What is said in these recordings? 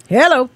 Hello.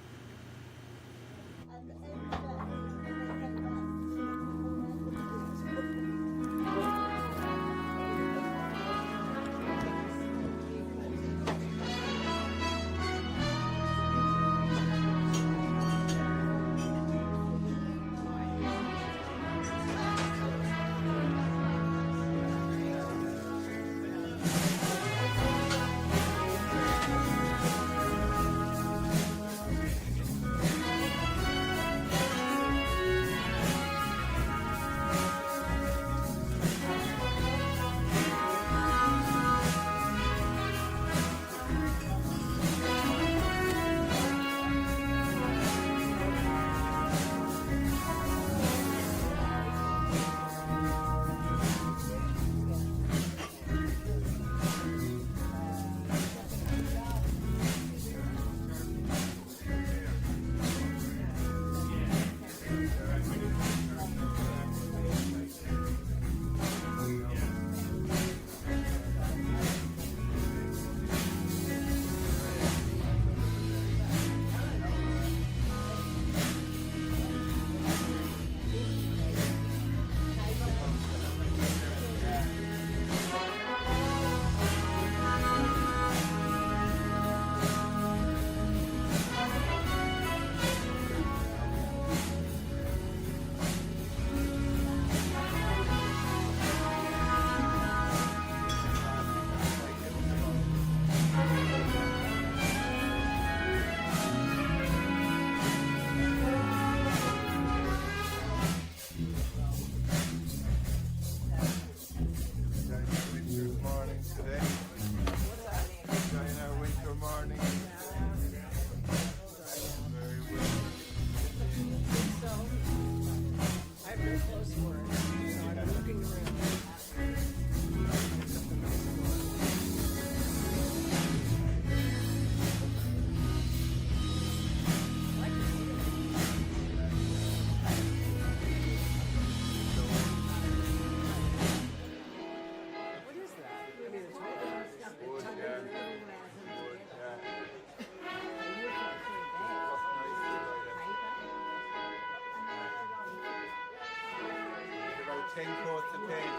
About 10 coats of paint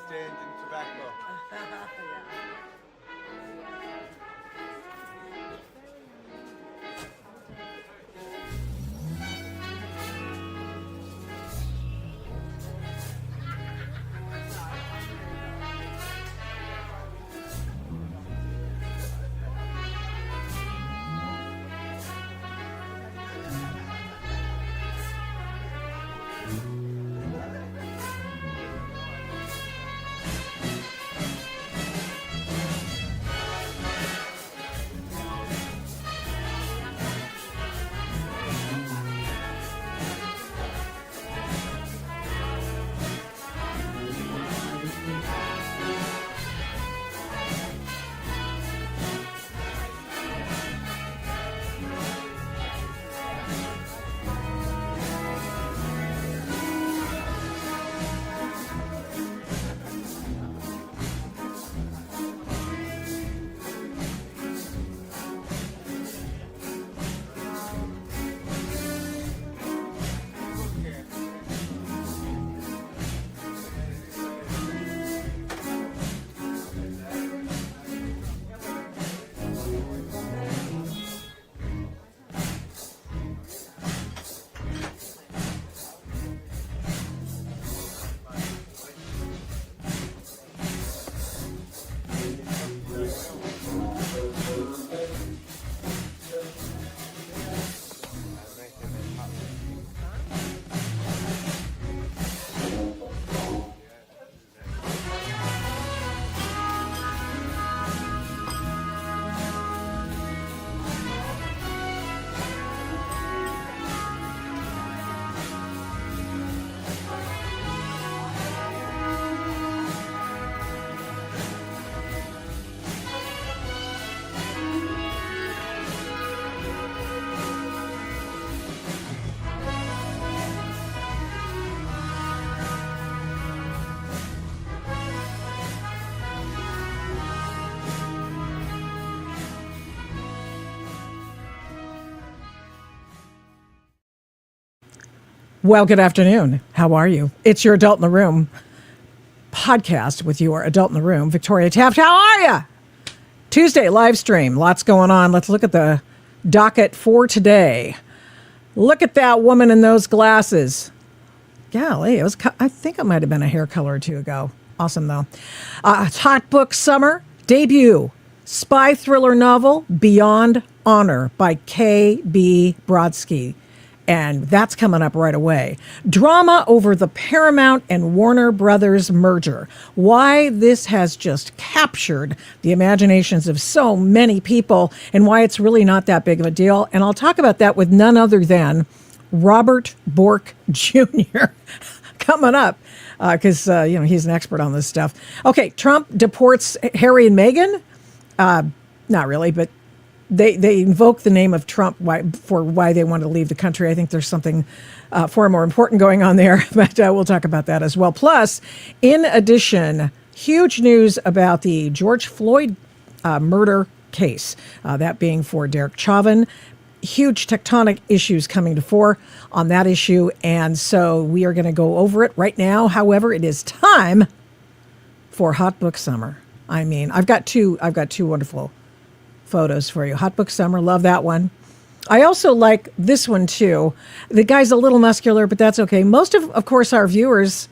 stained in tobacco. Well, good afternoon. How are you? It's your Adult in the Room podcast with your Adult in the Room, Victoria Taft. How are you? Tuesday live stream. Lots going on. Let's look at the docket for today. Look at that woman in those glasses. Golly, I think it might have been a hair color or two ago. Awesome, though. It's Hot Book Summer debut. Spy thriller novel Beyond Honor by K.B. Brodsky. And that's coming up right away. Drama over the Paramount and Warner Brothers merger. Why this has just captured the imaginations of so many people and why it's really not that big of a deal. And I'll talk about that with none other than Robert Bork Jr. coming up because, he's an expert on this stuff. Okay, Trump deports Harry and Meghan. Not really, but They invoke the name of Trump for why they want to leave the country. I think there's something far more important going on there, but we'll talk about that as well. Plus, in addition, huge news about the George Floyd murder case, that being for Derek Chauvin. Huge tectonic issues coming to fore on that issue, and so we are going to go over it right now. However, it is time for Hot Book Summer. I mean, I've got two wonderful photos for you. Hot Book Summer, love that one. I also like this one too. The guy's a little muscular, but that's okay. Most of course, our viewers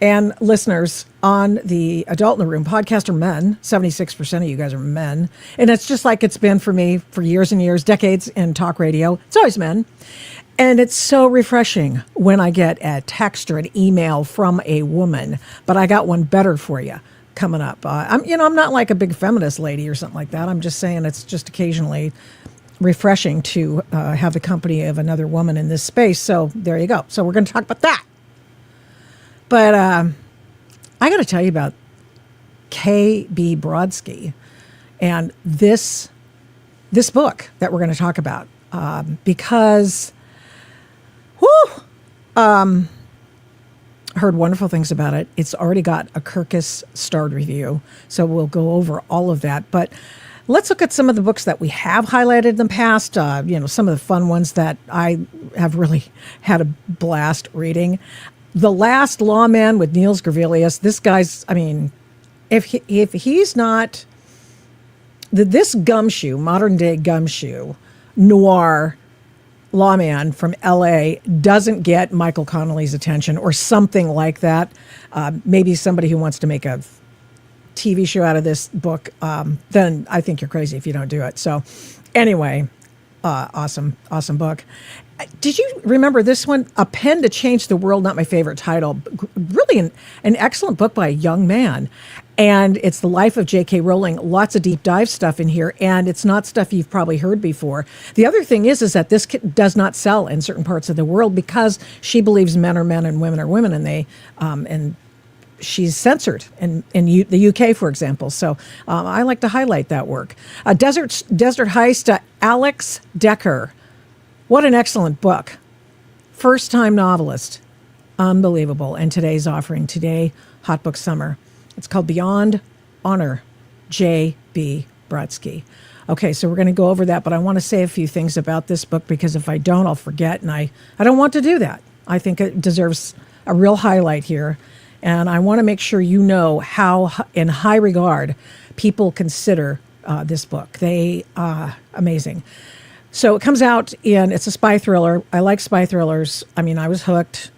and listeners on the Adult in the Room podcast are men. 76% of you guys are men. And it's just like it's been for me for years and years, decades in talk radio. It's always men. And it's so refreshing when I get a text or an email from a woman, but I got one better for you coming up. I'm not like a big feminist lady or something like that. I'm just saying it's just occasionally refreshing to have the company of another woman in this space. So there you go. So we're going to talk about that. But I got to tell you about K.B. Brodsky and this book that we're going to talk about because, heard wonderful things about it. It's already got a Kirkus starred review, so we'll go over all of that. But let's look at some of the books that we have highlighted in the past, some of the fun ones that I have really had a blast reading. The Last Lawman with Niels Gavelius. This guy's, if he's not, this gumshoe, modern day gumshoe, noir lawman from L.A. doesn't get Michael Connelly's attention or something like that. Maybe somebody who wants to make a TV show out of this book, then I think you're crazy if you don't do it. So anyway, awesome book. Did you remember this one? A Pen to Change the World, not my favorite title. Really an excellent book by a young man. And it's the life of J.K. Rowling. Lots of deep dive stuff in here. And it's not stuff you've probably heard before. The other thing is that this does not sell in certain parts of the world because she believes men are men and women are women. And she's censored in the UK, for example. So I like to highlight that work. Desert Heist, Alex Decker. What an excellent book. First-time novelist. Unbelievable. And today's offering, Hot Book Summer. It's called Beyond Honor, J.B. Brodsky. Okay, so we're going to go over that, but I want to say a few things about this book because if I don't, I'll forget, and I don't want to do that. I think it deserves a real highlight here, and I want to make sure you know how, in high regard, people consider this book. They are amazing. So it comes out it's a spy thriller. I like spy thrillers. I was hooked.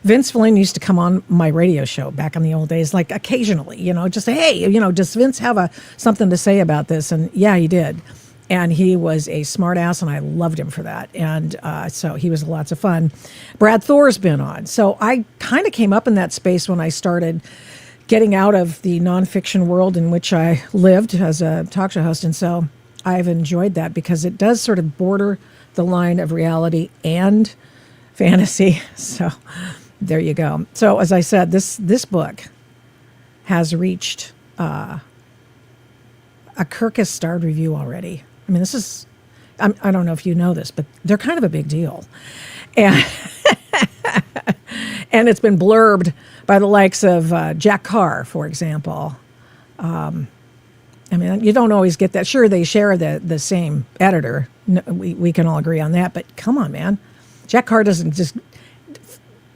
Vince Flynn used to come on my radio show back in the old days, like occasionally, just say, hey, does Vince have something to say about this? And yeah, he did. And he was a smart ass, and I loved him for that. And so he was lots of fun. Brad Thor's been on. So I kind of came up in that space when I started getting out of the nonfiction world in which I lived as a talk show host. And so I've enjoyed that because it does sort of border the line of reality and fantasy. So there you go. So as I said, this book has reached a Kirkus starred review already. This is, I don't know if you know this, but they're kind of a big deal. And and it's been blurbed by the likes of Jack Carr, for example. You don't always get that. Sure, they share the same editor. No, we can all agree on that. But come on, man. Jack Carr doesn't just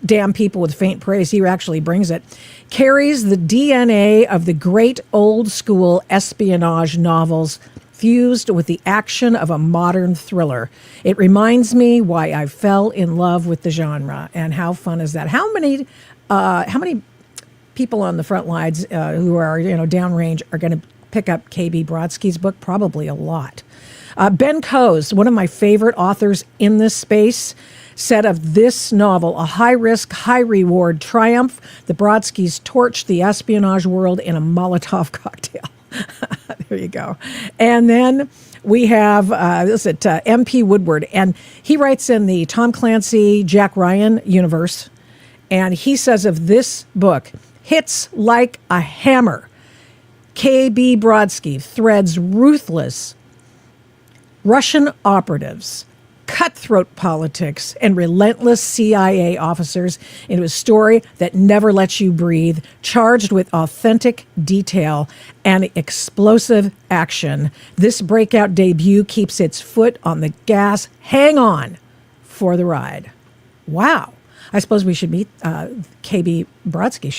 damn people with faint praise. He actually brings it. Carries the DNA of the great old school espionage novels fused with the action of a modern thriller. It reminds me why I fell in love with the genre. And how fun is that? How many people on the front lines who are downrange are going to pick up KB Brodsky's book? Probably a lot. Ben Coase, one of my favorite authors in this space, said of this novel, a high-risk, high-reward triumph. The Brodskys torched the espionage world in a Molotov cocktail. There you go. And then we have MP Woodward, and he writes in the Tom Clancy, Jack Ryan universe, and he says of this book, hits like a hammer. KB Brodsky threads ruthless Russian operatives, cutthroat politics, and relentless CIA officers into a story that never lets you breathe, charged with authentic detail and explosive action. This breakout debut keeps its foot on the gas. Hang on for the ride. Wow. I suppose we should meet KB Brodsky,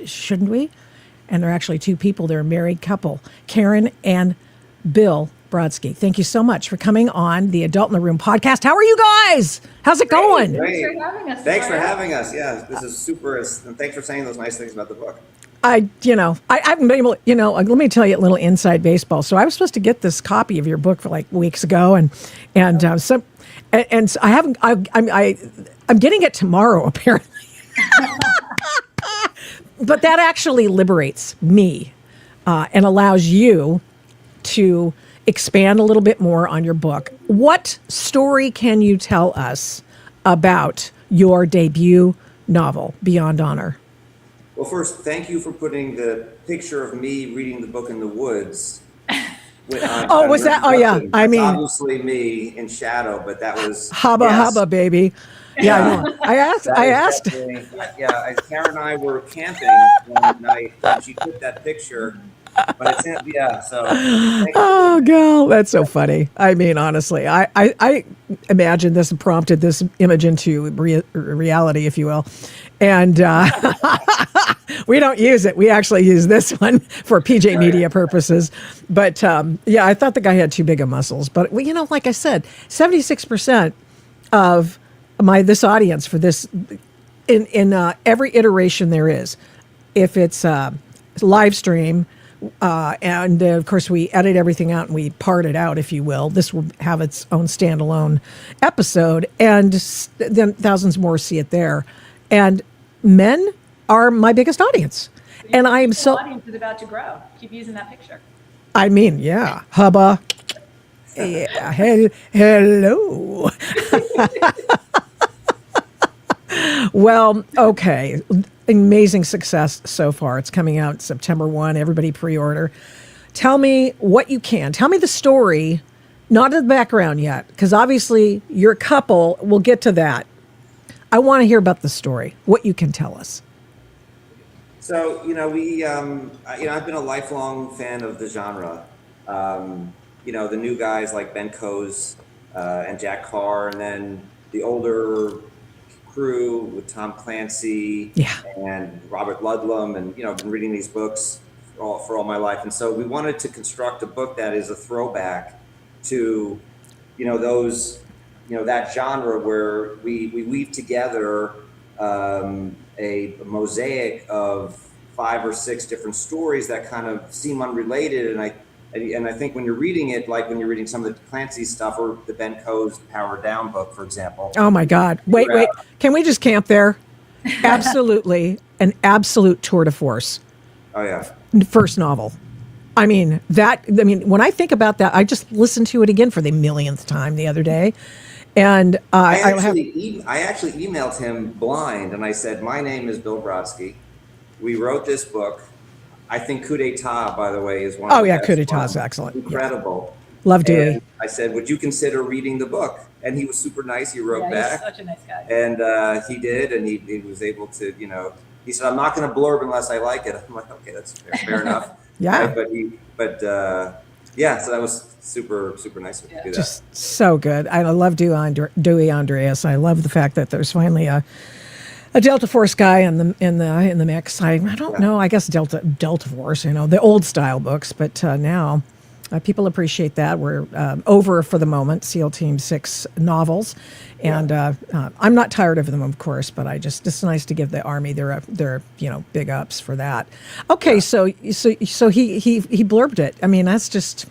shouldn't we? And they're actually two people. They're a married couple, Karen and Bill Brodsky. Thank you so much for coming on the Adult in the Room podcast. How are you guys? How's it going? Great. Thanks for having us. Yeah, this is super. And thanks for saying those nice things about the book. I've been able, let me tell you a little inside baseball. So I was supposed to get this copy of your book for like weeks ago, and so I haven't. I'm getting it tomorrow apparently. But that actually liberates me and allows you to expand a little bit more on your book. What story can you tell us about your debut novel, Beyond Honor? Well, first, thank you for putting the picture of me reading the book in the woods. Was that? Oh, yeah. I mean, obviously me in shadow, but that was hubba, baby. Yeah, I know. I asked. Karen and I were camping one night, and she put that picture. But it's so. Oh, girl, that's so funny. I mean, honestly, I imagine this prompted this image into reality, if you will. And we don't use it. We actually use this one for PJ Media purposes. But I thought the guy had too big of muscles. But like I said, 76% of this audience for this in every iteration there is, if it's live stream. And of course, we edit everything out and we part it out, if you will. This will have its own standalone episode, and then thousands more see it there. And men are my biggest audience, and I am so. The audience is about to grow. Keep using that picture. I mean, yeah, hubba. Yeah, hello. Well, okay. Amazing success so far. It's coming out September 1. Everybody pre-order. Tell me what you can. Tell me the story, not in the background yet, because obviously you're a couple. We'll get to that. I want to hear about the story, what you can tell us. So, I've been a lifelong fan of the genre. The new guys like Ben Coase and Jack Carr, and then the older crew with Tom Clancy and Robert Ludlum, and I've been reading these books for all my life, and so we wanted to construct a book that is a throwback to that genre where we weave together a mosaic of 5 or 6 different stories that kind of seem unrelated, and I think when you're reading it, like when you're reading some of the Clancy stuff or the Ben Coase Power Down book, for example. Oh my God. Wait. Can we just camp there? Absolutely. An absolute tour de force. Oh yeah. First novel. I mean, when I think about that, I just listened to it again for the millionth time the other day. And I actually emailed him blind, and I said, my name is Bill Brodsky. We wrote this book. I think Coup d'etat, by the way, is one. Oh yeah, Coup d'etat is excellent. Incredible. Yeah. Love Dewey. And I said, would you consider reading the book? And he was super nice. He wrote back. He's such a nice guy. And he did, and he was able to, he said, I'm not going to blurb unless I like it. I'm like, okay, that's fair enough. Yeah. But Yeah, so that was super nice of you to do that. Just so good. I love Dewey Andreas. I love the fact that there's finally a Delta Force guy in the mix. I don't Yeah. know. I guess Delta Force, the old style books, but now people appreciate that. We're over for the moment. SEAL Team 6 novels, and I'm not tired of them, of course. But it's nice to give the Army their big ups for that. Okay, Yeah. so he blurbed it. I mean, that's just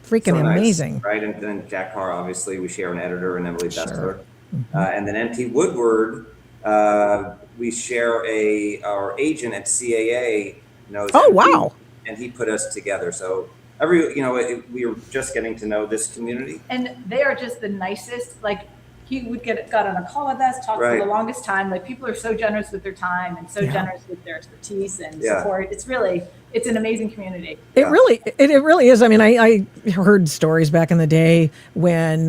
freaking So nice, amazing. right? And then Jack Carr, obviously, we share an editor, and Emily Sure. Bessler. And then MT Woodward, we share our agent at CAA knows Oh, MT, wow. and he put us together. So we were just getting to know this community. And they are just the nicest. Like, he would got on a call with us, talked for the longest time. Like, people are so generous with their time and so generous with their expertise and support. It's an amazing community. It really is. I mean, I heard stories back in the day when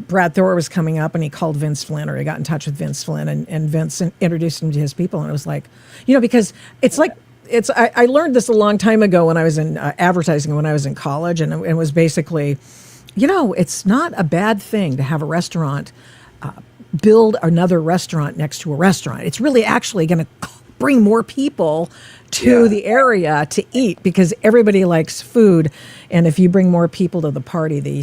Brad Thor was coming up and he called Vince Flynn, or he got in touch with Vince Flynn, and Vince introduced him to his people. And it was like, because it's like, I learned this a long time ago when I was in advertising, when I was in college, and it was basically, it's not a bad thing to have a restaurant build another restaurant next to a restaurant. It's really actually going to bring more people to the area to eat, because everybody likes food. And if you bring more people to the party, the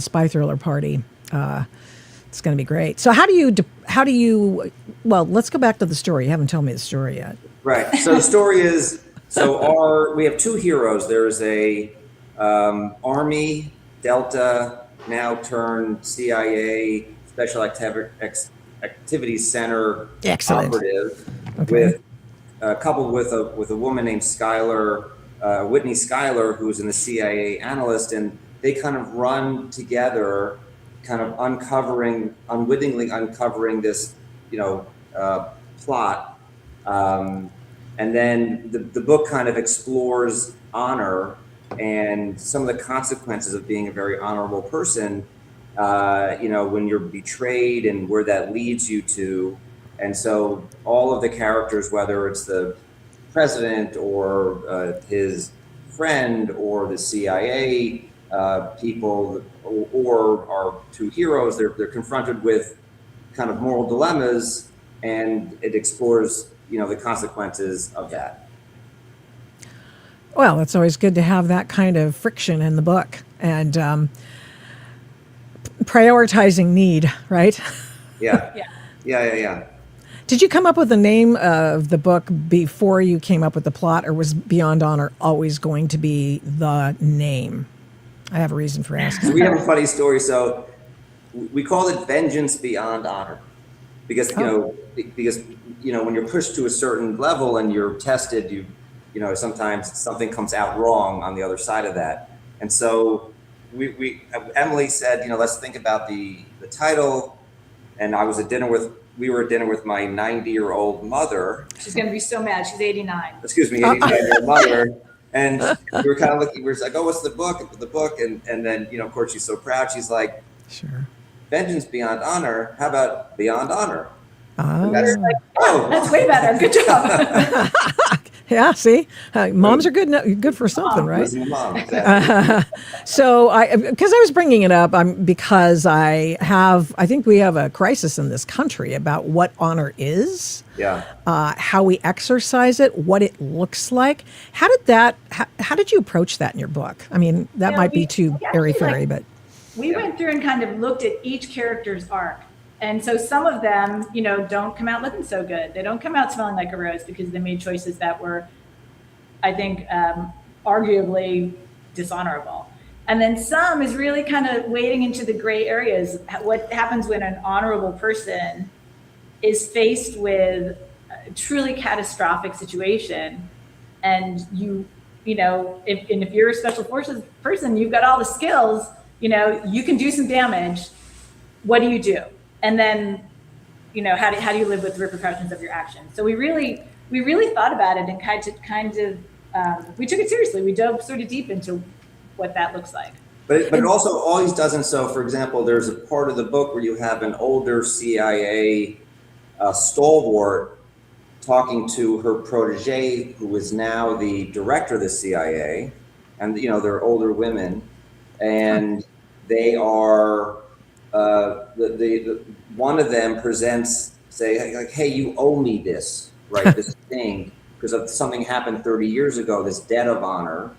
spy thriller party, it's going to be great. So how do you, well, let's go back to the story. You haven't told me the story yet. Right. So the story is, we have two heroes. There's a Army Delta, now turned CIA Special Activities Center operative, with coupled with a woman named Whitney Schuyler, who's in the CIA analyst, and they kind of run together, kind of unwittingly uncovering this, plot. And then the book kind of explores honor and some of the consequences of being a very honorable person, when you're betrayed and where that leads you to. And so all of the characters, whether it's the president or his friend or the CIA people or our two heroes, they're confronted with kind of moral dilemmas, and it explores, the consequences of that. Well, it's always good to have that kind of friction in the book, and prioritizing need, right? Yeah. Yeah. Yeah. Did you come up with the name of the book before you came up with the plot, or was Beyond Honor always going to be the name? I have a reason for asking. So we have a funny story. So we call it Vengeance Beyond Honor, because when you're pushed to a certain level and you're tested, sometimes something comes out wrong on the other side of that. And so Emily said, let's think about the title. And we were at dinner with my 90-year-old mother. She's going to be so mad. She's 89. Excuse me, 89-year-old mother. And we were kind of looking, we were like, oh, what's the book? And then, of course, she's so proud. She's like, sure. Vengeance Beyond Honor. How about Beyond Honor? Oh. That's way better. Good job. Yeah, see, moms are good for something, right? Mom, exactly. So because I was bringing it up, because I think we have a crisis in this country about what honor is, how we exercise it, what it looks like. How did you approach that in your book? I mean, that might be too airy-fairy, but we went through and kind of looked at each character's arc. And so some of them, don't come out looking so good. They don't come out smelling like a rose because they made choices that were, I think, arguably dishonorable. And then some is really kind of wading into the gray areas. What happens when an honorable person is faced with a truly catastrophic situation, and if you're a special forces person, you've got all the skills, you can do some damage. What do you do? And then, how do you live with the repercussions of your actions? So we really thought about it and kind of we took it seriously. We dove sort of deep into what that looks like. But it also always doesn't. So, for example, there's a part of the book where you have an older CIA stalwart talking to her protege, who is now the director of the CIA, and they're older women. and they are the one of them presents, say, like, hey, you owe me this, right? This thing, because of something happened 30 years ago, this debt of honor,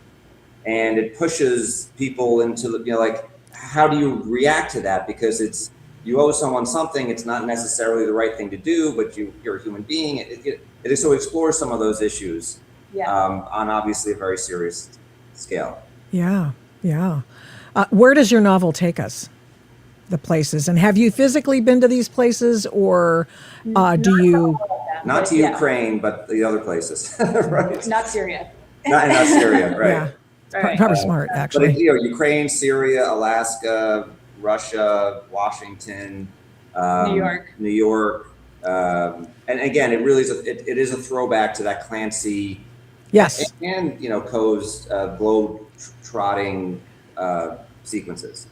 and it pushes people into the, like, how do you react to that? Because it's, you owe someone something, it's not necessarily the right thing to do, but you're a human being. It so explores some of those issues on obviously a very serious scale. Yeah, yeah. Where does your novel take us? The places, and have you physically been to these places, or do you? Not to Ukraine, but the other places, right? Not Syria. Not Syria, right? Yeah, Right. probably smart But actually. Ukraine, Syria, Alaska, Russia, Washington, New York, and again, it really is. It is a throwback to that Clancy, Yes, and Coe's globe trotting sequences.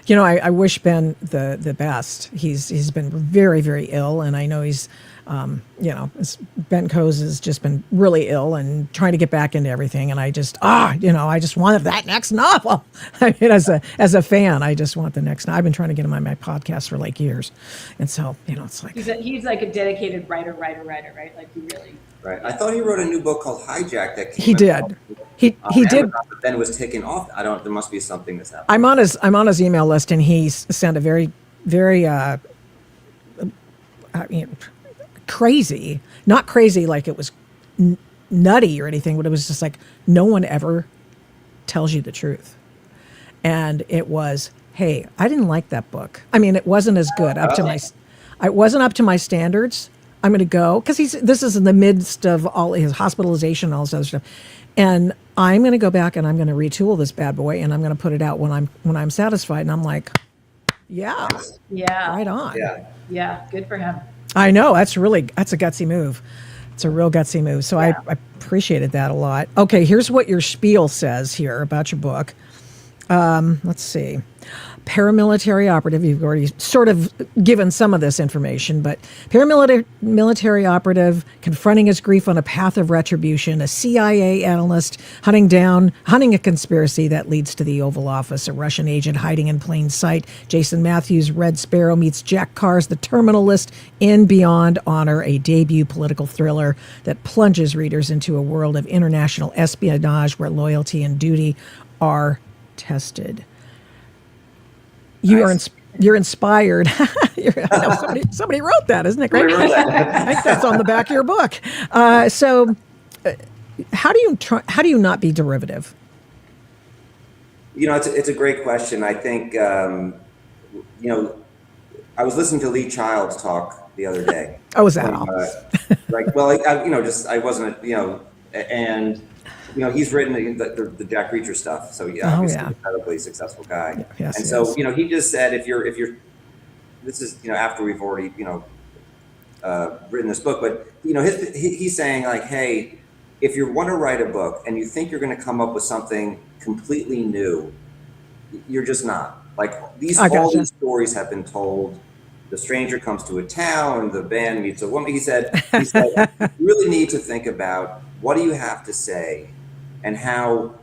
You know, I wish Ben the best. He's been very, very ill, and I know he's, Ben Coase has just been really ill and trying to get back into everything. And I just, I just wanted that next novel. I mean, as a fan, I just want the next. I've been trying to get him on my podcast for like years, and so it's like he's like a dedicated writer, right? Like he really. Right. I thought he wrote a new book called Hijack that came he did. He did. But then it was taken off. There must be something that's happened. I'm on his email list, and he sent a very, very, crazy, not crazy like it was nutty or anything, but it was just like no one ever tells you the truth. And it was, hey, I didn't like that book. I mean, it wasn't as good it wasn't up to my standards. I'm going to go, because this is in the midst of all his hospitalization, all this other stuff. And I'm going to go back and I'm going to retool this bad boy, and I'm going to put it out when I'm satisfied. And I'm like, yeah, right on. Yeah, good for him. I know, that's a gutsy move. It's a real gutsy move. So I appreciated that a lot. Okay, here's what your spiel says here about your book. Let's see. Paramilitary operative, you've already sort of given some of this information, but paramilitary operative confronting his grief on a path of retribution, a CIA analyst hunting a conspiracy that leads to the Oval Office, a Russian agent hiding in plain sight, Jason Matthews' Red Sparrow meets Jack Carr's The Terminal List, in Beyond Honor, a debut political thriller that plunges readers into a world of international espionage where loyalty and duty are tested. You're inspired. Somebody wrote that, isn't it great? I think that's on the back of your book. So, how do you not be derivative? It's a great question. I think I was listening to Lee Child's talk the other day. Oh, was that all? I wasn't, and. He's written the Jack Reacher stuff, so obviously an incredibly successful guy. Yes, and so he just said, if you're, this is after we've already written this book, but he's saying, like, hey, if you want to write a book and you think you're going to come up with something completely new, you're just not. Like these stories have been told. The stranger comes to a town, the band meets a woman. He said, you really need to think about what do you have to say, and how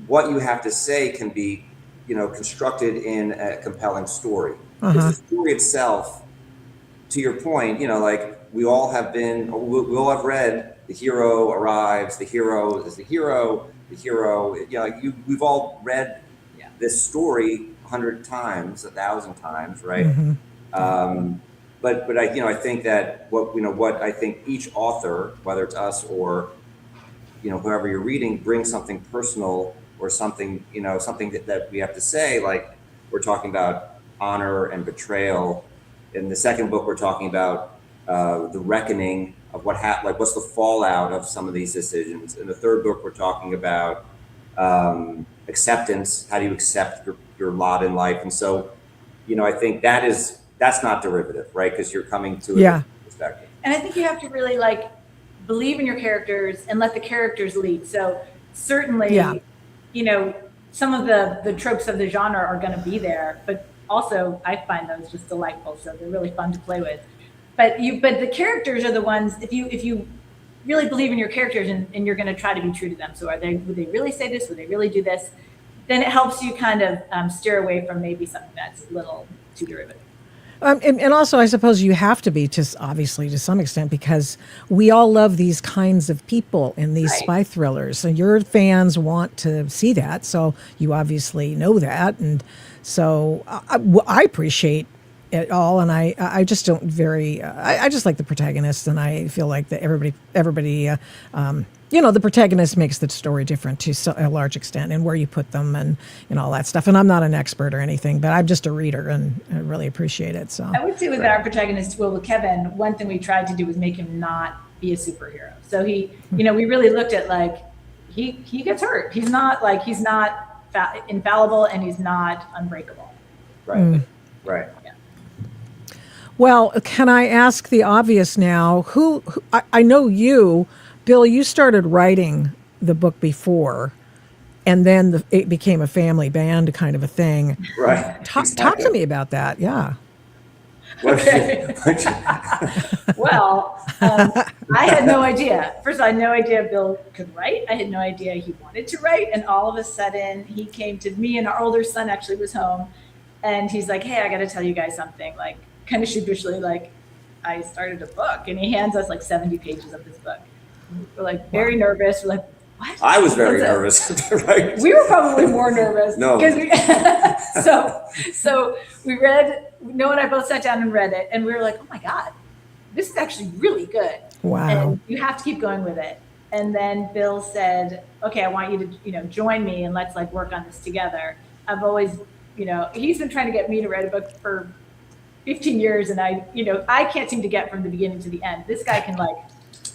what you have to say can be, constructed in a compelling story. Because the story itself, to your point, like we all have read the hero arrives, the hero is the hero, we've all read this story 100 times, 1,000 times, right? But I think that what I think each author, whether it's us or whoever you're reading, brings something personal or something that we have to say. Like we're talking about honor and betrayal. In the second book, we're talking about the reckoning of what happened, like what's the fallout of some of these decisions. In the third book, we're talking about acceptance. How do you accept your lot in life? And so, I think that's not derivative, right? Because you're coming to a perspective. And I think you have to really believe in your characters and let the characters lead. So certainly, some of the tropes of the genre are going to be there, but also I find those just delightful. So they're really fun to play with. But the characters are the ones, if you really believe in your characters and you're going to try to be true to them. So would they really say this? Would they really do this? then it helps you kind of steer away from maybe something that's a little too derivative. And also, I suppose you have to be, obviously to some extent, because we all love these kinds of people in these Right. spy thrillers, and your fans want to see that. So you obviously know that, and so I appreciate it all. And I just don't I just like the protagonist, and I feel like that everybody. The protagonist makes the story different to a large extent, and where you put them, and all that stuff. And I'm not an expert or anything, but I'm just a reader, and I really appreciate it. So I would say with our protagonist, with Kevin, one thing we tried to do was make him not be a superhero. So he, we really looked at like he gets hurt. He's not infallible, and he's not unbreakable. Right. Right. Well, can I ask the obvious now? Who I know you, Bill, you started writing the book before, and then it became a family band kind of a thing. Right. Talk to me about that. Yeah. Okay. Well, I had no idea. First of all, I had no idea Bill could write. I had no idea he wanted to write. And all of a sudden, he came to me, and our older son actually was home. And he's like, hey, I got to tell you guys something. Like, kind of sheepishly, like, I started a book. And he hands us like 70 pages of this book. We're like very nervous. We're like, what? I was very nervous. Right. We were probably more nervous. No. So we read, Noah and I both sat down and read it, and we were like, oh my God, this is actually really good. Wow. And you have to keep going with it. And then Bill said, okay, I want you to, join me, and let's like work on this together. I've always, he's been trying to get me to write a book for 15 years. And I can't seem to get from the beginning to the end. This guy can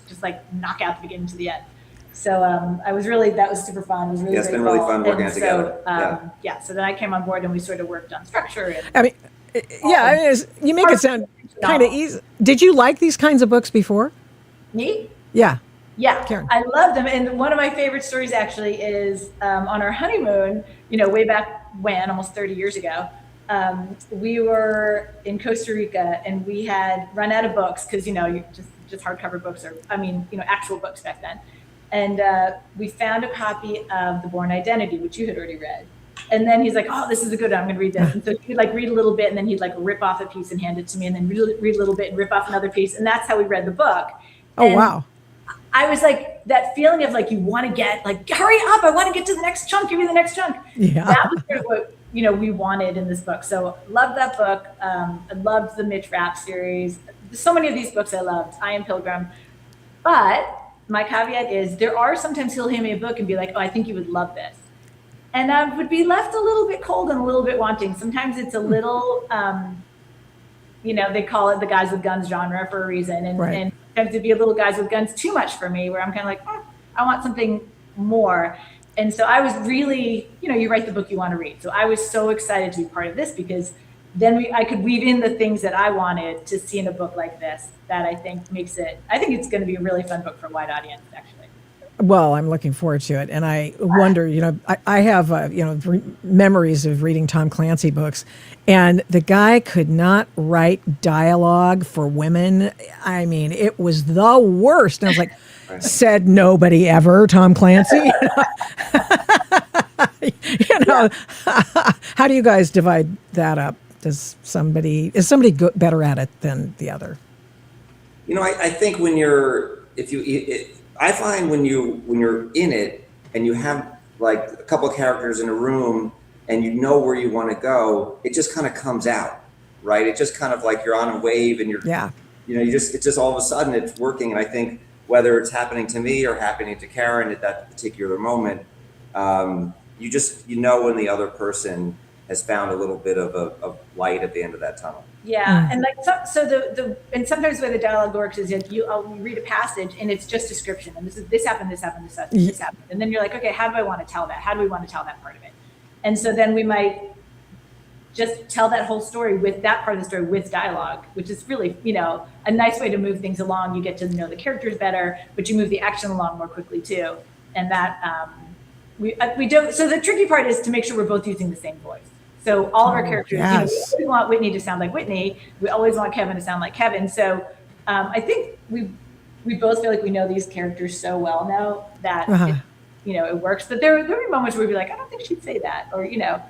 just knock out the beginning to the end. So that was super fun. It was really it's been really fun working together. So then I came on board, and we sort of worked on structure. You make it sound kind of easy. Did you like these kinds of books before? Me? Yeah. Yeah, Karen. I love them. And one of my favorite stories actually is on our honeymoon, way back when, almost 30 years ago, we were in Costa Rica, and we had run out of books because, just hardcover books actual books back then. And we found a copy of The Bourne Identity, which you had already read. And then he's like, oh, this is a good one. I'm going to read this. And so he'd read a little bit, and then he'd rip off a piece and hand it to me, and then read a little bit and rip off another piece. And that's how we read the book. Oh, wow. I was that feeling of you want to get hurry up. I want to get to the next chunk. Give me the next chunk. Yeah. That was sort of what, we wanted in this book. So loved that book. I loved the Mitch Rapp series. So many of these books I loved. I Am Pilgrim. But my caveat is there are sometimes he'll hand me a book and be like, oh, I think you would love this. And I would be left a little bit cold and a little bit wanting. Sometimes it's a little, they call it the guys with guns genre for a reason. And, right. and sometimes it'd be a little guys with guns too much for me, where I'm kind of like, I want something more. And so I was really, you write the book you want to read. So I was so excited to be part of this, because then I could weave in the things that I wanted to see in a book like this, that I think it's going to be a really fun book for a wide audience, actually. Well, I'm looking forward to it. And I wonder, I have, memories of reading Tom Clancy books, and the guy could not write dialogue for women. I mean, it was the worst. And I was like, said nobody ever, Tom Clancy. How do you guys divide that up? Is somebody better at it than the other? I think I find when you're in it and you have a couple of characters in a room and you know where you want to go, it just kind of comes out, right? It just kind of you're on a wave, and it's just all of a sudden it's working. And I think whether it's happening to me or happening to Karen at that particular moment, you when the other person has found a little bit of light at the end of that tunnel. Yeah, and and sometimes the way the dialogue works is you read a passage and it's just description, and this happened, and then you're like, okay, how do I want to tell that? How do we want to tell that part of it? And so then we might just tell that whole story with that part of the story with dialogue, which is really a nice way to move things along. You get to know the characters better, but you move the action along more quickly too, and that we don't. So the tricky part is to make sure we're both using the same voice. So all of our characters, yes. We want Whitney to sound like Whitney. We always want Kevin to sound like Kevin. So I think we both feel like we know these characters so well now that it works. But there were moments where we'd be like, I don't think she'd say that, or yeah.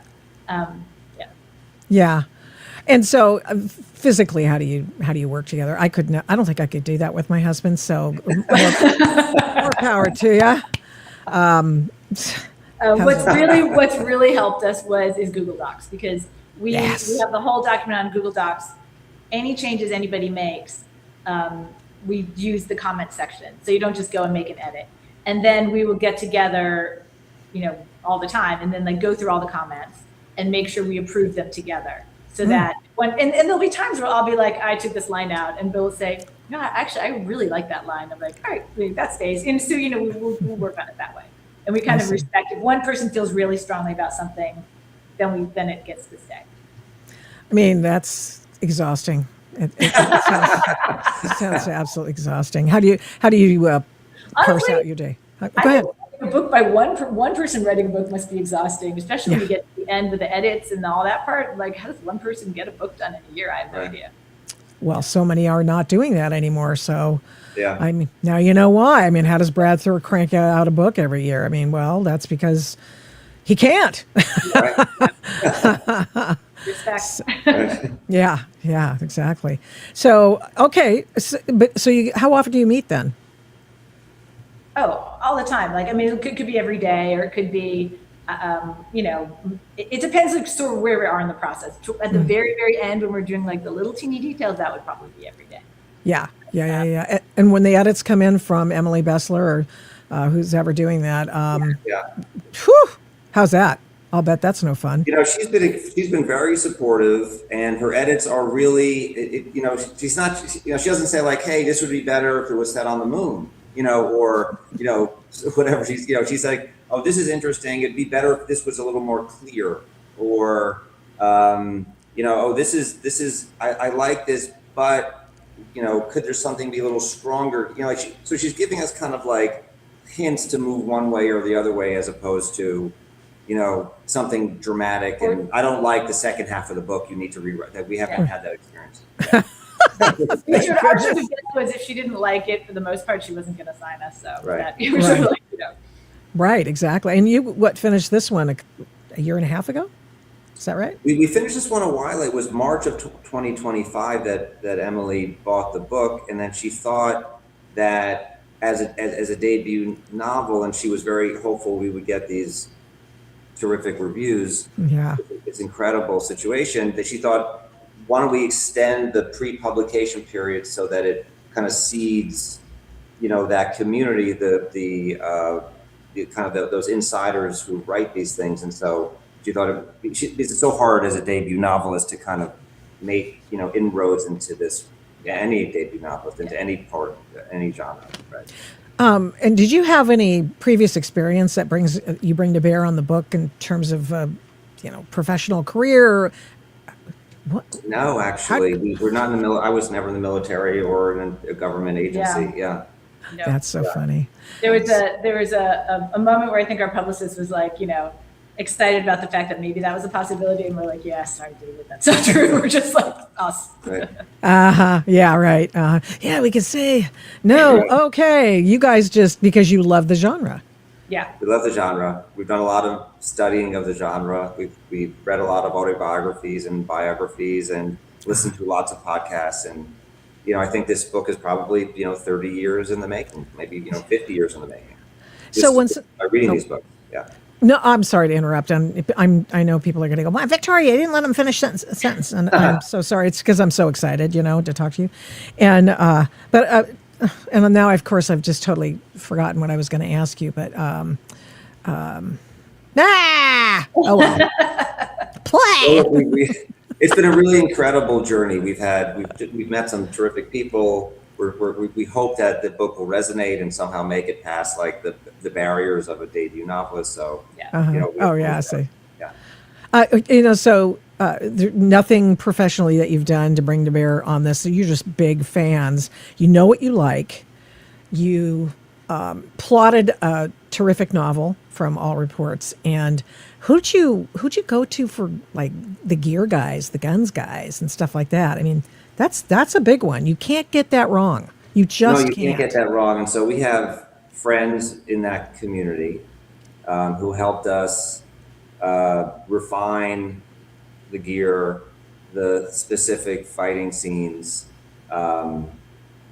Yeah. And so physically, how do you work together? I don't think I could do that with my husband. So more power to you. What's really helped us is Google Docs, because we have the whole document on Google Docs. Any changes anybody makes, we use the comment section. So you don't just go and make an edit. And then we will get together, all the time, and then like go through all the comments and make sure we approve them together. So that and there'll be times where I'll be like, I took this line out, and Bill will say, no, actually, I really like that line. I'm like, all right, that stays. And so, we'll work on it that way. And we kind of respect, if one person feels really strongly about something, then it gets to stay. I mean, that's exhausting. It sounds absolutely exhausting. How do you parse out your day? Go ahead. A book by one person writing a book must be exhausting, especially when you get to the end with the edits and all that part. Like, how does one person get a book done in a year? I have no idea. Well, so many are not doing that anymore. So, yeah. I mean, now you know why. I mean, how does Brad crank out a book every year? I mean, well, that's because he can't. Respect. Yeah, exactly. So, okay, how often do you meet then? Oh, all the time. Like, I mean, it could be every day, or it could be, it depends like sort of where we are in the process. At the very, very end, when we're doing like the little teeny details, that would probably be every day. Yeah. And when the edits come in from Emily Bessler or who's ever doing that, whew, how's that? I'll bet that's no fun. She's been very supportive, and her edits are really, she's not, she doesn't say like, hey, this would be better if it was set on the moon. Or whatever. She's like, oh, this is interesting. It'd be better if this was a little more clear. Or, oh, this is. I like this, but could there something be a little stronger? So she's giving us kind of like hints to move one way or the other way, as opposed to, something dramatic. And I don't like the second half of the book. You need to rewrite that. We haven't had that experience. Was if she didn't like it, for the most part, she wasn't going to sign us. So Right, exactly. And you finished this one a year and a half ago? Is that right? We finished this one a while. It was March of 2025 that Emily bought the book, and then she thought that as a debut novel, and she was very hopeful we would get these terrific reviews. Yeah, it's incredible situation that she thought, why don't we extend the pre-publication period so that it kind of seeds, that community, the kind of those insiders who write these things. And so she thought it's so hard as a debut novelist to kind of make, inroads into this, any debut novelist, into any part, any genre, right? And did you have any previous experience that you bring to bear on the book in terms of, professional career? What? No, actually, we were not in the I was never in the military or in a government agency. Yeah. No. That's so funny. There was a moment where I think our publicist was like, excited about the fact that maybe that was a possibility, and we're like, yeah, sorry, David, that's not true. We're just like us. Right. Yeah, right. Yeah, we could say no. Okay, you guys just because you love the genre. Yeah, we love the genre. We've done a lot of studying of the genre. We've read a lot of autobiographies and biographies and listened to lots of podcasts. And, I think this book is probably, 30 years in the making, maybe, 50 years in the making. By reading these books. Yeah. No, I'm sorry to interrupt. I know people are going to go, well, Victoria, you didn't let him finish sentence. And I'm so sorry. It's because I'm so excited, to talk to you. And, and now, of course, I've just totally forgotten what I was going to ask you, but, oh well. Play. It's been a really incredible journey. We've met some terrific people. We hope that the book will resonate and somehow make it past like the barriers of a debut novelist. So, I see. Yeah. So nothing professionally that you've done to bring to bear on this. So you're just big fans. You know what you like. You plotted a terrific novel from all reports. And who'd you go to for like the gear guys, the guns guys, and stuff like that? I mean, that's a big one. You can't get that wrong. You can't get that wrong. And so we have friends in that community. who helped us refine the gear, the specific fighting scenes.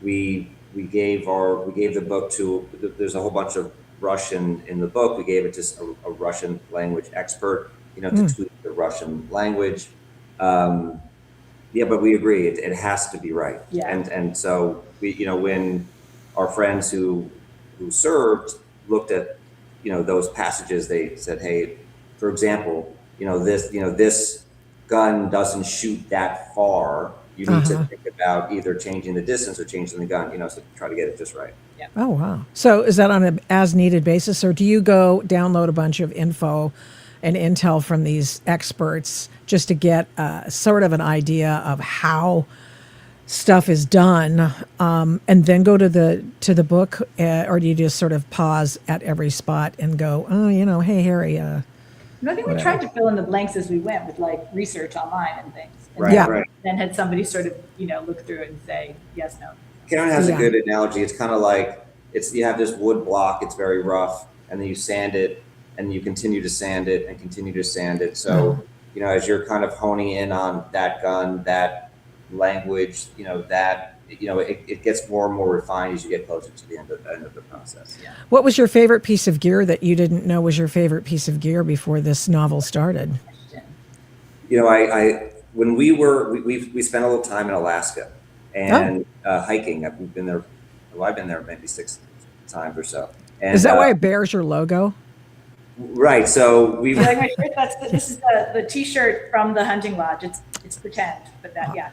We gave the book to. There's a whole bunch of Russian in the book. We gave it to a Russian language expert, to tweak the Russian language. Yeah, but we agree it has to be right. Yeah. And so when our friends who served looked at those passages, they said, hey, for example, this gun doesn't shoot that far. You need to think about either changing the distance or changing the gun, so try to get it just right. Yeah. Oh, wow. So is that on an as-needed basis, or do you go download a bunch of info and intel from these experts just to get sort of an idea of how stuff is done, and then go to the book, or do you just sort of pause at every spot and go, oh, hey, Harry, I think we tried to fill in the blanks as we went with like research online and things. And Right. then had somebody sort of, look through it and say, yes, no. Karen has a good analogy. It's kind of like you have this wood block, it's very rough, and then you sand it, and you continue to sand it and continue to sand it. So, as you're kind of honing in on that gun, that language, it gets more and more refined as you get closer to the end of the process. Yeah. What was your favorite piece of gear that you didn't know was your favorite piece of gear before this novel started? When we spent a little time in Alaska and hiking. We've been there. Well, I've been there maybe 6 times or so. And, is that why it bears your logo? Right. So we've. Like my shirt, this is the T-shirt from the hunting lodge. It's pretend, but Yeah,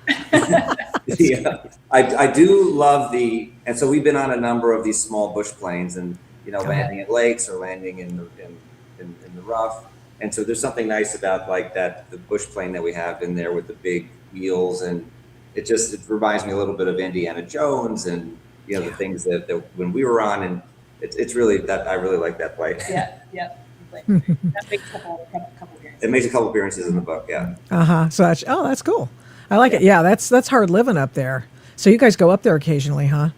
I do love and so we've been on a number of these small bush planes, and landing at lakes or landing in the rough. And so there's something nice about like the bush plane that we have in there with the big wheels, and it reminds me a little bit of Indiana Jones and the things that when we were on, and it's really that I really like that plane. Yeah. That makes a couple appearances. It makes a couple appearances in the book. Yeah. So that's cool. I like it. Yeah, that's hard living up there. So you guys go up there occasionally, huh?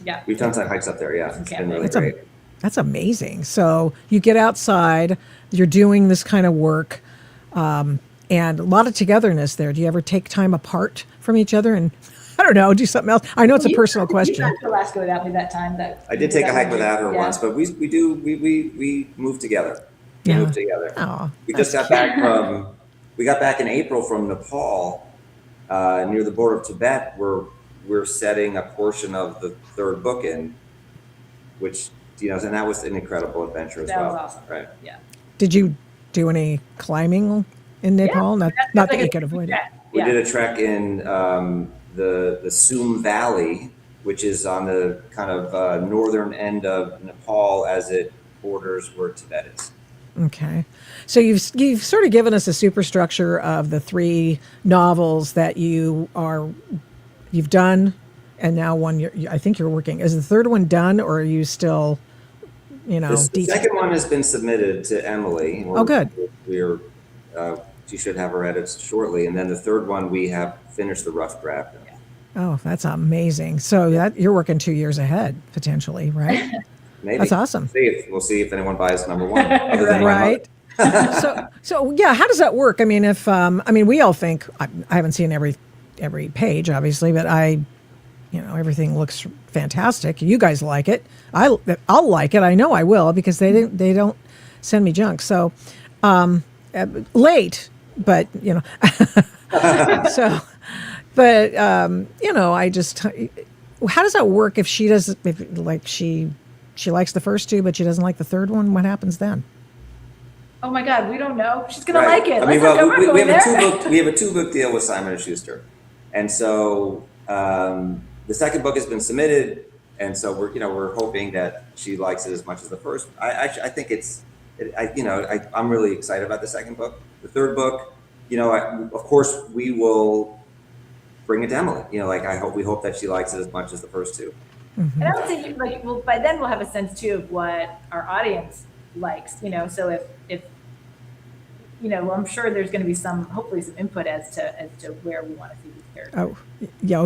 Yeah. We've done some hikes up there. Yeah, it's been really great. That's amazing. So you get outside, you're doing this kind of work, and a lot of togetherness there. Do you ever take time apart from each other and, I don't know, do something else? I know it's a personal question. You went to Alaska without me that time. I did take a hike without her once, but we moved together. We moved together. Oh, we just got back we got back in April from Nepal, near the border of Tibet, where we're setting a portion of the third book in, which, and that was an incredible adventure as well. That was awesome. Right. Yeah. Did you do any climbing in Nepal? Not that you could avoid it. We did a trek in the Soom Valley, which is on the kind of northern end of Nepal as it borders where Tibet is. Okay. So you've sort of given us a superstructure of the 3 novels that you've done, and now one I think you're working. Is the third one done, or are you still, The second one has been submitted to Emily. Good. She should have her edits shortly, and then the third one we have finished the rough draft. Oh, that's amazing. So you're working 2 years ahead potentially, right? Maybe. That's awesome. We'll see if anyone buys number 1. Other than right. So yeah, how does that work? I mean, if we all think I haven't seen every page, obviously, but everything looks fantastic. You guys like it. I'll like it. I know I will, because they don't send me junk. So late, but so, but I just, how does that work if she doesn't, she likes the first 2, but she doesn't like the third one? What happens then? Oh my God, we don't know. She's gonna like it. We have a 2-book deal with Simon & Schuster, and so the second book has been submitted, and so we're hoping that she likes it as much as the first. I think I'm really excited about the second book. The third book, of course we will bring it to Emily. We hope that she likes it as much as the first 2. Mm-hmm. And I would say, by then we'll have a sense too of what our audience likes. So if I'm sure there's going to be hopefully some input as to where we want to see these characters. Oh, yeah.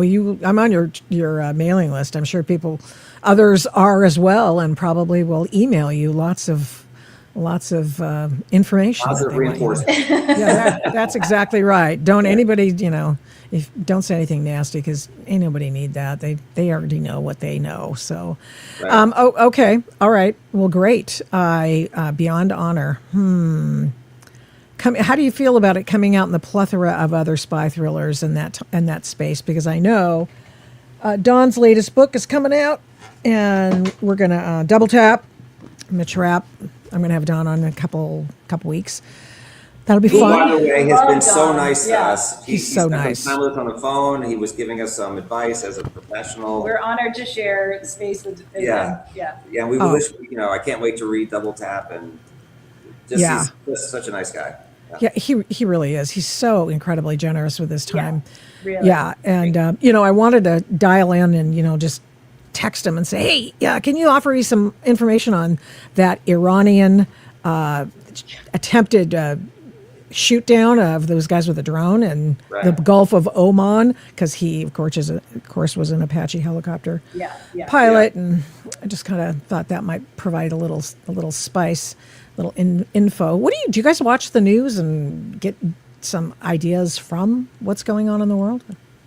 I'm on your mailing list. I'm sure others are as well, and probably will email you lots of lots of information. that Positive they want you to- reinforcement. Yeah, that's exactly right. Don't anybody, if don't say anything nasty because ain't nobody need that. They already know what they know. So, Right. okay, all right. Well, great. Beyond Honor. How do you feel about it coming out in the plethora of other spy thrillers in that space? Because I know Dawn's latest book is coming out, and we're gonna double tap. Mitch Rapp. I'm gonna have Dawn on in a couple weeks. That'll be Who, by the fun. way, has been so Don. nice to Yeah. us. He's He so spent some nice. time with us on the phone. He was giving us some advice as a professional. We're honored to share space with Yeah. yeah. Yeah, we Oh. wish, I can't wait to read Double Tap, and he's just such a nice guy. Yeah, he really is. He's so incredibly generous with his time. Really. Yeah, and I wanted to dial in and just text him and say, hey, yeah, can you offer me some information on that Iranian attempted shoot down of those guys with a drone and the Right. Gulf of Oman, because he of course was an Apache helicopter Yeah. pilot, and I just kind of thought that might provide a little spice, little info. Do you guys watch the news and get some ideas from what's going on in the world?